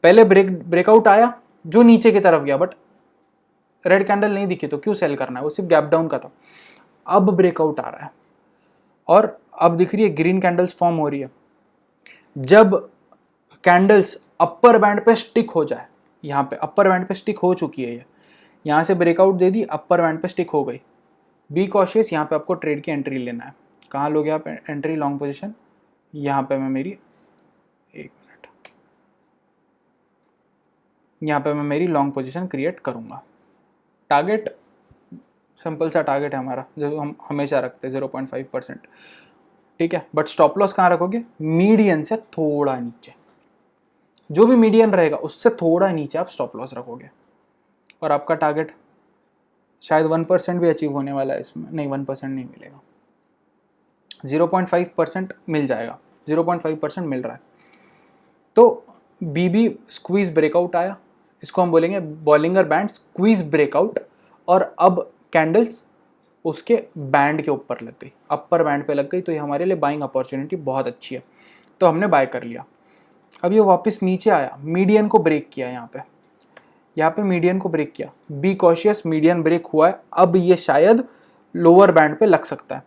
पहले ब्रेकआउट आया जो नीचे की तरफ गया, बट रेड कैंडल नहीं दिखी तो क्यों सेल करना है, वो सिर्फ गैप डाउन का था। अब ब्रेकआउट आ रहा है और अब दिख रही है ग्रीन कैंडल्स फॉर्म हो रही है। जब कैंडल्स अपर बैंड पे स्टिक हो जाए, यहाँ पे अपर बैंड पे स्टिक हो चुकी है, ये यहाँ से ब्रेकआउट दे दी, अपर बैंड पे स्टिक हो गई, बी कॉशियस, यहाँ पे आपको ट्रेड की एंट्री लेना है। कहाँ लोगे आप एंट्री, लॉन्ग पोजीशन, यहाँ पे मैं मेरी एक मिनट, यहाँ पे मैं मेरी लॉन्ग पोजीशन क्रिएट करूँगा। टारगेट सिंपल सा टारगेट है हमारा जो हम हमेशा रखते हैं 0.5%, ठीक है। बट स्टॉप लॉस कहाँ रखोगे, मीडियन से थोड़ा नीचे, जो भी मीडियन रहेगा उससे थोड़ा नीचे आप स्टॉप लॉस रखोगे। और आपका टारगेट शायद 1% भी अचीव होने वाला है इसमें, नहीं 1% नहीं मिलेगा, 0.5% मिल जाएगा, 0.5% मिल रहा है। तो बीबी स्क्वीज ब्रेकआउट आया, इसको हम बोलेंगे बॉलिंगर बैंड स्क्वीज ब्रेकआउट, और अब कैंडल्स उसके बैंड के ऊपर लग गई, अपर बैंड पे लग गई, तो ये हमारे लिए बाइंग अपॉर्चुनिटी बहुत अच्छी है, तो हमने बाय कर लिया। अब ये वापस नीचे आया, मीडियन को ब्रेक किया, यहाँ पे मीडियन को ब्रेक किया, बी कॉशियस, मीडियन ब्रेक हुआ है, अब ये शायद लोअर बैंड पे लग सकता है,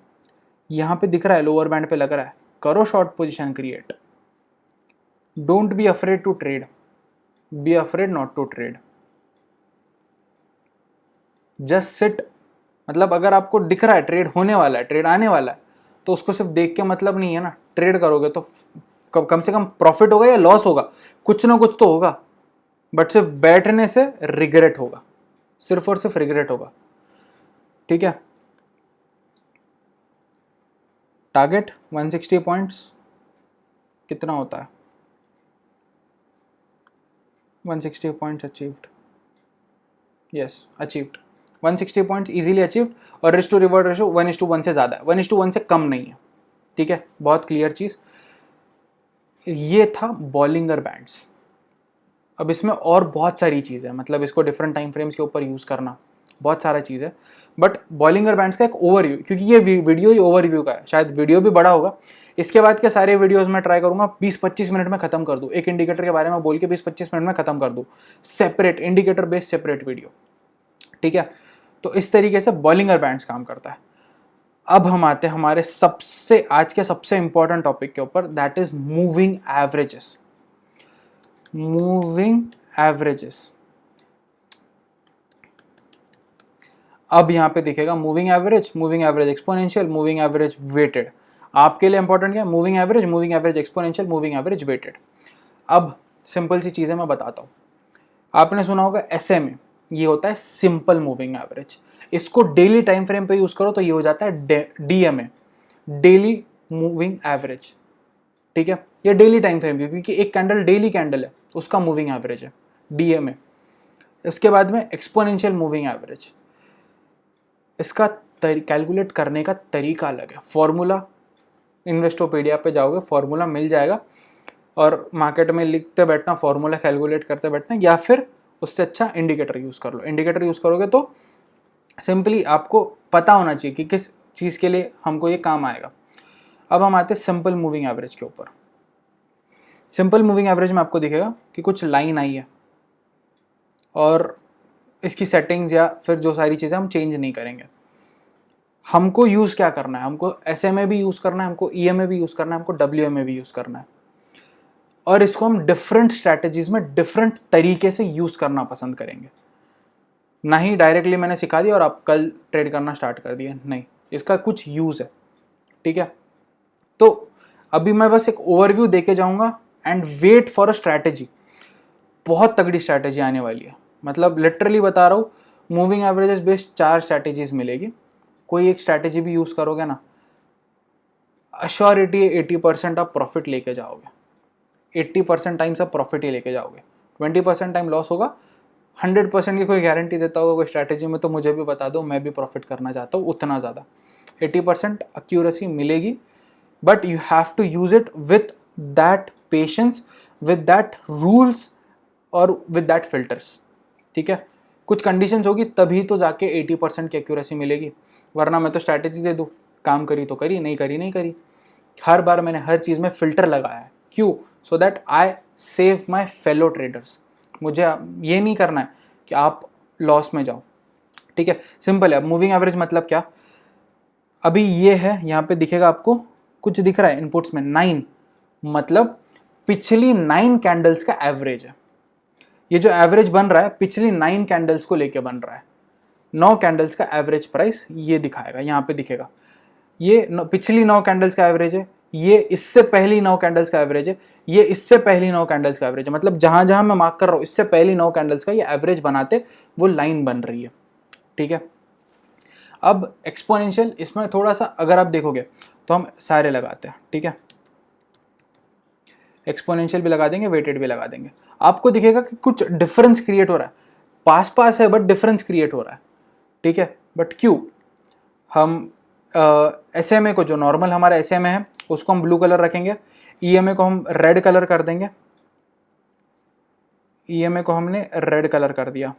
यहाँ पे दिख रहा है लोअर बैंड पे लग रहा है, करो short position create, don't be afraid to trade, be afraid not to trade, just sit. मतलब अगर आपको दिख रहा है ट्रेड होने वाला है, ट्रेड आने वाला है, तो उसको सिर्फ देख के मतलब नहीं है ना, ट्रेड करोगे तो कम से कम प्रॉफिट होगा या लॉस होगा, कुछ ना कुछ तो होगा, बट सिर्फ बैठने से रिग्रेट होगा, सिर्फ और सिर्फ रिग्रेट होगा, ठीक है। टारगेट 160 पॉइंट्स कितना होता है, 160 points achieved, yes achieved, 160 points easily achieved, और रिस्क टू रिवॉर्ड रेशो 1:1 से ज़्यादा है, 1:1 से कम नहीं है, ठीक है। बहुत क्लियर चीज़, ये था बॉलिंगर बैंड्स। अब इसमें और बहुत सारी चीज़ है, मतलब इसको डिफरेंट टाइम फ्रेम्स के ऊपर यूज़ करना बहुत सारा चीज़ है, बट बॉलिंगर बैंड्स का एक ओवरव्यू, क्योंकि ये वीडियो ही ओवरव्यू का है, शायद वीडियो भी बड़ा होगा, इसके बाद के सारे वीडियोस में ट्राई करूंगा 20-25 मिनट में खत्म कर दूं, एक इंडिकेटर के बारे में बोल के 20-25 मिनट में खत्म कर दूं, separate indicator based separate video, ठीक है। तो इस तरीके से बॉलिंगर बैंड्स काम करता है। अब हम आते हैं हमारे सबसे आज के सबसे इंपॉर्टेंट टॉपिक के ऊपर, that is moving averages. Moving averages, अब यहां पे दिखेगा moving average exponential, moving average weighted. आपके लिए इंपॉर्टेंट क्या है, moving average exponential, moving average weighted. अब सिंपल सी चीजें मैं बताता हूं, आपने सुना होगा SMA, ये होता है सिंपल मूविंग एवरेज, इसको डेली टाइम फ्रेम पे यूज करो तो ये हो जाता है DMA, डेली मूविंग एवरेज, ठीक है। ये डेली टाइम फ्रेम पे, क्योंकि एक कैंडल डेली कैंडल है, उसका मूविंग एवरेज है DMA। इसके बाद में एक्सपोनेंशियल मूविंग एवरेज, इसका कैलकुलेट करने का तरीका अलग है, फॉर्मूला इन्वेस्टोपीडिया पे जाओगे फॉर्मूला मिल जाएगा, और मार्केट में लिखते बैठना, फॉर्मूला कैलकुलेट करते बैठना, या फिर उससे अच्छा इंडिकेटर यूज़ कर लो। इंडिकेटर यूज़ करोगे तो सिंपली आपको पता होना चाहिए कि किस चीज़ के लिए हमको ये काम आएगा। अब हम आते हैं सिंपल मूविंग एवरेज के ऊपर। सिंपल मूविंग एवरेज में आपको दिखेगा कि कुछ लाइन आई है और इसकी सेटिंग्स या फिर जो सारी चीज़ें हम चेंज नहीं करेंगे। हमको यूज़ क्या करना है, हमको SMA भी यूज़ करना है, हमको EMA भी यूज़ करना है, हमको WMA भी यूज़ करना है, और इसको हम डिफरेंट स्ट्रैटेजीज में डिफरेंट तरीके से यूज़ करना पसंद करेंगे। ना ही डायरेक्टली मैंने सिखा दिया और आप कल ट्रेड करना स्टार्ट कर दिया, नहीं, इसका कुछ यूज़ है, ठीक है। तो अभी मैं बस एक ओवरव्यू देके जाऊंगा and wait for a strategy. बहुत तगड़ी स्ट्रैटेजी आने वाली है, मतलब लिटरली बता रहा हूँ, मूविंग एवरेजेस बेस्ड 4 स्ट्रैटेजीज मिलेगी। कोई एक स्ट्रैटेजी भी यूज़ करोगे ना, अश्योरिटी 80% आप प्रॉफिट लेके जाओगे, 80% टाइम्स आप प्रॉफिट ही लेके जाओगे, 20% टाइम लॉस होगा। 100% की कोई गारंटी देता होगा कोई स्ट्रैटेजी में तो मुझे भी बता दो, मैं भी प्रॉफिट करना चाहता हूँ उतना ज़्यादा। 80% एक्यूरेसी मिलेगी, but you have to use it with that patience, with that rules और विथ दैट फिल्टर्स, ठीक है। कुछ कंडीशंस होगी तभी तो जाके 80% की एक्यूरेसी मिलेगी, वरना मैं तो स्ट्रैटेजी दे दूँ, काम करी तो करी, नहीं करी नहीं करी। हर बार मैंने हर चीज़ में फिल्टर लगाया है, क्यों? So that I save my fellow traders. मुझे ये नहीं करना है कि आप लॉस में जाओ, ठीक है। सिंपल है। मूविंग एवरेज मतलब क्या? अभी ये है, यहाँ पे दिखेगा आपको, कुछ दिख रहा है इनपुट्स में 9, मतलब पिछली 9 कैंडल्स का एवरेज है। ये जो एवरेज बन रहा है पिछली 9 कैंडल्स को लेके बन रहा है। 9 कैंडल्स का एवरेज प्राइस ये दिखाएगा, यहाँ पे दिखेगा। ये पिछली 9 कैंडल्स का एवरेज है, ये इससे पहली 9 कैंडल्स का एवरेज है, ये इससे पहली 9 कैंडल्स का एवरेज है। मतलब जहां जहां मैं मार्क कर रहा हूं इससे पहली 9 कैंडल्स का ये एवरेज बनाते वो लाइन बन रही है, ठीक है। अब एक्सपोनेंशियल, इसमें थोड़ा सा अगर आप देखोगे तो हम सारे लगाते हैं, ठीक है। एक्सपोनेंशियल भी लगा देंगे, वेटेड भी लगा देंगे। आपको दिखेगा कि कुछ डिफरेंस क्रिएट हो रहा है, पास पास है बट डिफरेंस क्रिएट हो रहा है, ठीक है। बट क्यों? हम SMA को, जो नॉर्मल हमारा SMA है उसको हम ब्लू कलर रखेंगे, EMA को हम रेड कलर कर देंगे, EMA को हमने रेड कलर कर दिया,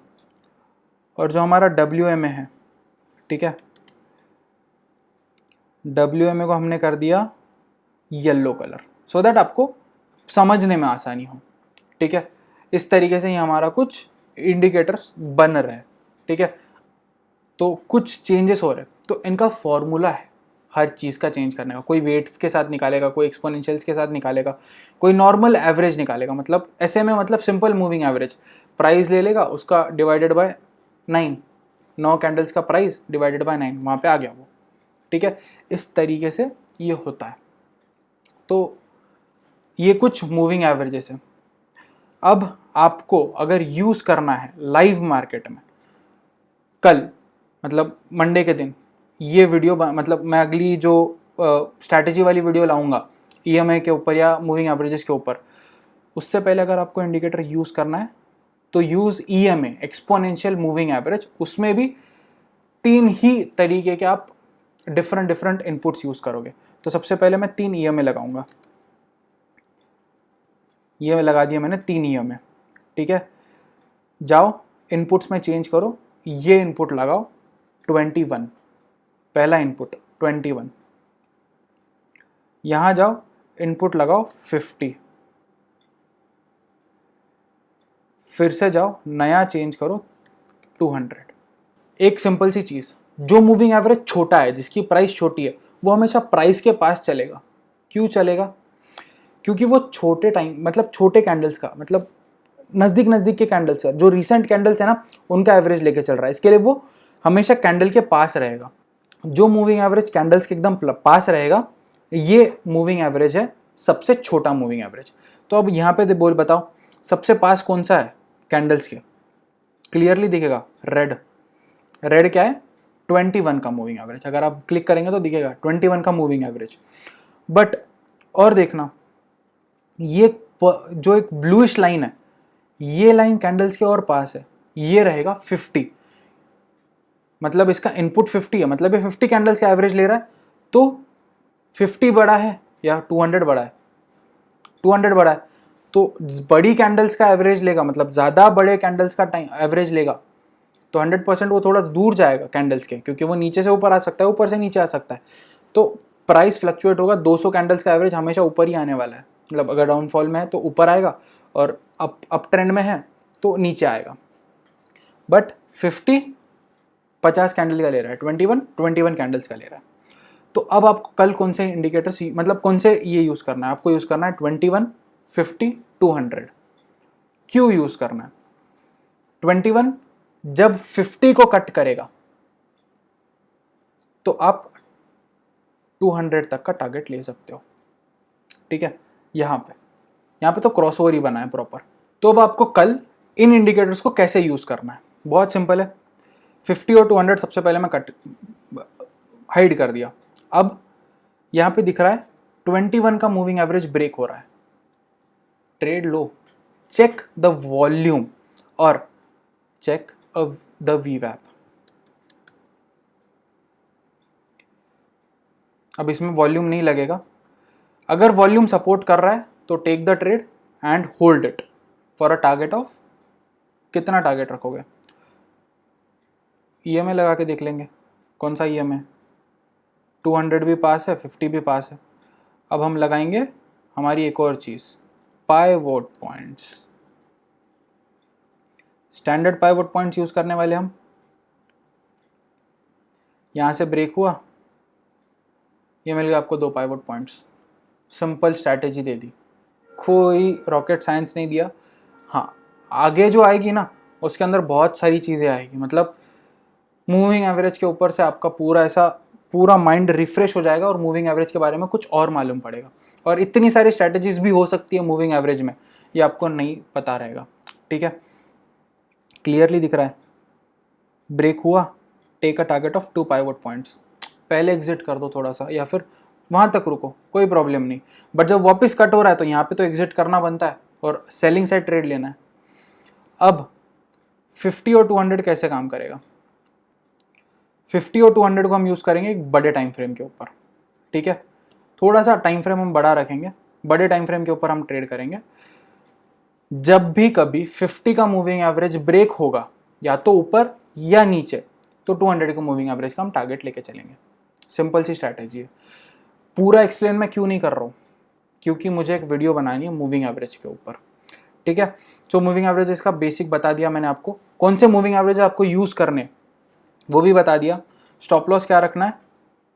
और जो हमारा WMA है, ठीक है, WMA को हमने कर दिया येलो कलर, सो दैट आपको समझने में आसानी हो, ठीक है। इस तरीके से ही हमारा कुछ इंडिकेटर्स बन रहे हैं, ठीक है। तो कुछ चेंजेस हो रहे हैं, तो इनका फॉर्मूला है हर चीज़ का चेंज करने का। कोई वेट्स के साथ निकालेगा, कोई एक्सपोनेंशियल्स के साथ निकालेगा, कोई नॉर्मल एवरेज निकालेगा। मतलब SMA मतलब सिंपल मूविंग एवरेज, प्राइस ले लेगा उसका डिवाइडेड बाय 9, 9 कैंडल्स का प्राइस डिवाइडेड बाय 9, वहाँ पे आ गया वो, ठीक है। इस तरीके से ये होता है। तो ये कुछ मूविंग एवरेजेस है। अब आपको अगर यूज़ करना है लाइव मार्केट में, कल मतलब मंडे के दिन ये वीडियो, मतलब मैं अगली जो स्ट्रैटेजी वाली वीडियो लाऊंगा EMA के ऊपर या मूविंग एवरेजेस के ऊपर, उससे पहले अगर आपको इंडिकेटर यूज़ करना है तो use EMA, exponential moving average. उसमें भी 3 ही तरीके के आप डिफरेंट इनपुट्स यूज़ करोगे। तो सबसे पहले मैं 3 EMA लगाऊंगा, ये लगा दिया मैंने 3 EMA, ठीक है। जाओ इनपुट्स में चेंज करो, ये इनपुट लगाओ 21, पहला इनपुट 21, यहां जाओ इनपुट लगाओ 50, फिर से जाओ नया चेंज करो 200। एक सिंपल सी चीज, जो मूविंग एवरेज छोटा है, जिसकी प्राइस छोटी है, वो हमेशा प्राइस के पास चलेगा। क्यों चलेगा? क्योंकि वो छोटे टाइम, मतलब छोटे कैंडल्स का, मतलब नजदीक के कैंडल्स का, जो रिसेंट कैंडल्स है ना उनका एवरेज लेके चल रहा है, इसके लिए वो हमेशा कैंडल के पास रहेगा। जो मूविंग एवरेज कैंडल्स के एकदम पास रहेगा, ये मूविंग एवरेज है सबसे छोटा मूविंग एवरेज। तो अब यहाँ पे बोल बताओ सबसे पास कौन सा है कैंडल्स के? क्लियरली दिखेगा रेड। रेड क्या है? 21 का मूविंग एवरेज। अगर आप क्लिक करेंगे तो दिखेगा 21 का मूविंग एवरेज। बट और देखना, ये जो एक ब्लूइश लाइन है, ये लाइन कैंडल्स के और पास है, ये रहेगा 50। मतलब इसका इनपुट 50 है, मतलब ये 50 कैंडल्स का एवरेज ले रहा है। तो 50 बड़ा है या 200 बड़ा है? 200 बड़ा है, तो बड़ी कैंडल्स का एवरेज लेगा, मतलब ज़्यादा बड़े कैंडल्स का टाइम एवरेज लेगा, तो 100% वो थोड़ा दूर जाएगा कैंडल्स के, क्योंकि वो नीचे से ऊपर आ सकता है, ऊपर से नीचे आ सकता है। तो प्राइस फ्लक्चुएट होगा, 200 कैंडल्स का एवरेज हमेशा ऊपर ही आने वाला है, मतलब अगर डाउनफॉल में है तो ऊपर आएगा, और अप ट्रेंड में है तो नीचे आएगा। बट 50 कैंडल का ले रहा है, 21 कैंडल्स का ले रहा है। तो अब आपको कल कौन से इंडिकेटर्स, मतलब कौन से ये यूज़ करना है, आपको यूज़ करना है 21, 50, 200। क्यों यूज़ करना है? 21 जब 50 को कट करेगा तो आप 200 तक का टारगेट ले सकते हो, ठीक है। यहाँ पे तो क्रॉसओवर ही बना है प्रॉपर। तो अब आपको कल इन इंडिकेटर्स को कैसे यूज़ करना है, बहुत सिंपल है। 50 और 200 सबसे पहले मैं हाइड कर दिया। अब यहाँ पे दिख रहा है 21 का मूविंग एवरेज ब्रेक हो रहा है, ट्रेड लो, चेक द वॉल्यूम और चेक द वीवैप। अब इसमें वॉल्यूम नहीं लगेगा, अगर वॉल्यूम सपोर्ट कर रहा है तो take the trade and hold it for a target of, कितना टारगेट रखोगे? ईएमए लगा के देख लेंगे कौन सा ईएमए, 200 भी पास है, 50 भी पास है। अब हम लगाएंगे हमारी एक और चीज़, pivot points. Standard pivot points use करने वाले हम। यहाँ से ब्रेक हुआ, ये मिल गया आपको 2 पाइवोट पॉइंट्स। सिंपल स्ट्रैटेजी दे दी, कोई रॉकेट साइंस नहीं दिया। हाँ, आगे जो आएगी ना उसके अंदर बहुत सारी चीज़ें आएगी, मतलब मूविंग एवरेज के ऊपर से आपका पूरा माइंड रिफ्रेश हो जाएगा और मूविंग एवरेज के बारे में कुछ और मालूम पड़ेगा। और इतनी सारी स्ट्रैटेजीज भी हो सकती है मूविंग एवरेज में, ये आपको नहीं पता रहेगा, ठीक है। क्लियरली दिख रहा है, ब्रेक हुआ, take a target of 2 pivot points. पहले एग्जिट कर दो थोड़ा सा, या फिर वहाँ तक रुको, कोई प्रॉब्लम नहीं। बट जब वापस कट हो रहा है तो यहाँ पे तो एग्जिट करना बनता है और सेलिंग साइड ट्रेड लेना है। अब 50 और 200 कैसे काम करेगा? 50 और 200 को हम यूज़ करेंगे एक बड़े टाइम फ्रेम के ऊपर, ठीक है। थोड़ा सा टाइम फ्रेम हम बड़ा रखेंगे, बड़े टाइम फ्रेम के ऊपर हम ट्रेड करेंगे। जब भी कभी 50 का मूविंग एवरेज ब्रेक होगा या तो ऊपर या नीचे, तो 200 का मूविंग एवरेज का हम टारगेट लेके चलेंगे। सिंपल सी स्ट्रैटेजी है। पूरा एक्सप्लेन मैं क्यों नहीं कर रहा हूँ, क्योंकि मुझे एक वीडियो बनानी है मूविंग एवरेज के ऊपर, ठीक है। तो मूविंग एवरेज का बेसिक बता दिया मैंने आपको, कौन से मूविंग एवरेज आपको यूज़ करने वो भी बता दिया। स्टॉप लॉस क्या रखना है,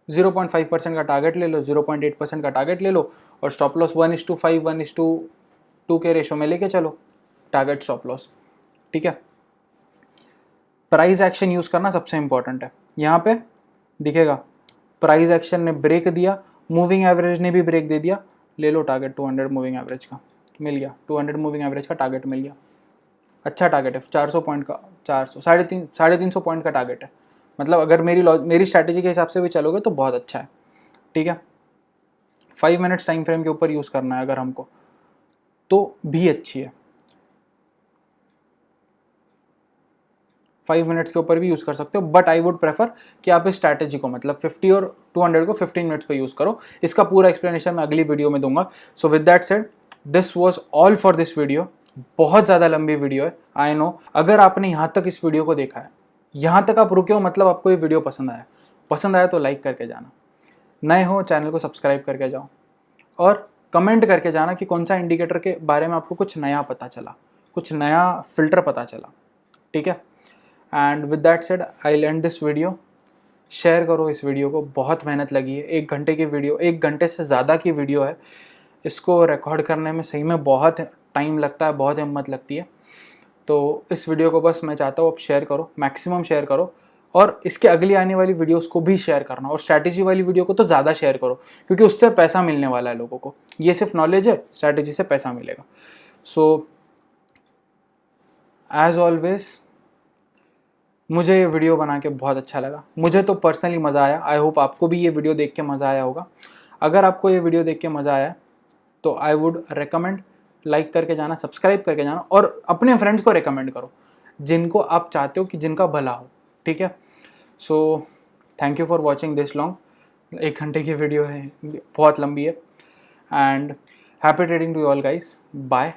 0.5% का टारगेट ले लो, 0.8% का टारगेट ले लो, और स्टॉप लॉस 1:5, 1:2 के रेशो में लेके चलो टारगेट स्टॉप लॉस, ठीक है। प्राइस एक्शन यूज़ करना सबसे इंपॉर्टेंट है। यहाँ पे दिखेगा प्राइस एक्शन ने ब्रेक दिया, मूविंग एवरेज ने भी ब्रेक दे दिया, ले लो टारगेट 200 मूविंग एवरेज का मिल गया, 200 मूविंग एवरेज का टारगेट मिल गया। अच्छा टारगेट है, 400 पॉइंट का, 400 350 पॉइंट का टारगेट है। मतलब अगर मेरी स्ट्रैटेजी के हिसाब से भी चलोगे तो बहुत अच्छा है, ठीक है। 5 मिनट्स टाइम फ्रेम के ऊपर यूज़ करना है अगर हमको, तो भी अच्छी है। 5 मिनट्स के ऊपर भी यूज़ कर सकते हो, बट आई वुड प्रेफर कि आप इस स्ट्रैटेजी को, मतलब 50 और 200 को 15 मिनट्स पे यूज़ करो। इसका पूरा एक्सप्लेनेशन मैं अगली वीडियो में दूंगा। So with that said, this was all for this video. बहुत ज़्यादा लंबी वीडियो है, आई नो। अगर आपने यहाँ तक इस वीडियो को देखा है, यहाँ तक आप रुके हो, मतलब आपको ये वीडियो पसंद आया तो लाइक करके जाना, नए हो चैनल को सब्सक्राइब करके जाओ, और कमेंट करके जाना कि कौन सा इंडिकेटर के बारे में आपको कुछ नया पता चला, कुछ नया फिल्टर पता चला, ठीक है। And with that said, I and this video. Share करो इस वीडियो को, बहुत मेहनत लगी है, 1 घंटे की वीडियो, 1 घंटे से ज़्यादा की वीडियो है। इसको रिकॉर्ड करने में सही में बहुत टाइम लगता है, बहुत हिम्मत लगती है। तो इस वीडियो को बस मैं चाहता हूँ आप शेयर करो, मैक्सिमम शेयर करो, और इसके अगली आने वाली वीडियोस को भी शेयर करना, और स्ट्रैटेजी वाली वीडियो को तो ज़्यादा शेयर करो, क्योंकि उससे पैसा मिलने वाला है लोगों को। ये सिर्फ नॉलेज है, स्ट्रैटेजी से पैसा मिलेगा। सो एज ऑलवेज, मुझे ये वीडियो बना के बहुत अच्छा लगा, मुझे तो पर्सनली मज़ा आया। आई होप आपको भी ये वीडियो देख के मज़ा आया होगा। अगर आपको ये वीडियो देख के मज़ा आया तो आई वुड रिकमेंड लाइक करके जाना, सब्सक्राइब करके जाना, और अपने फ्रेंड्स को रिकमेंड करो जिनको आप चाहते हो कि जिनका भला हो, ठीक है। So thank you for watching this long, 1 घंटे की वीडियो है, बहुत लंबी है। And happy trading to you all guys, bye.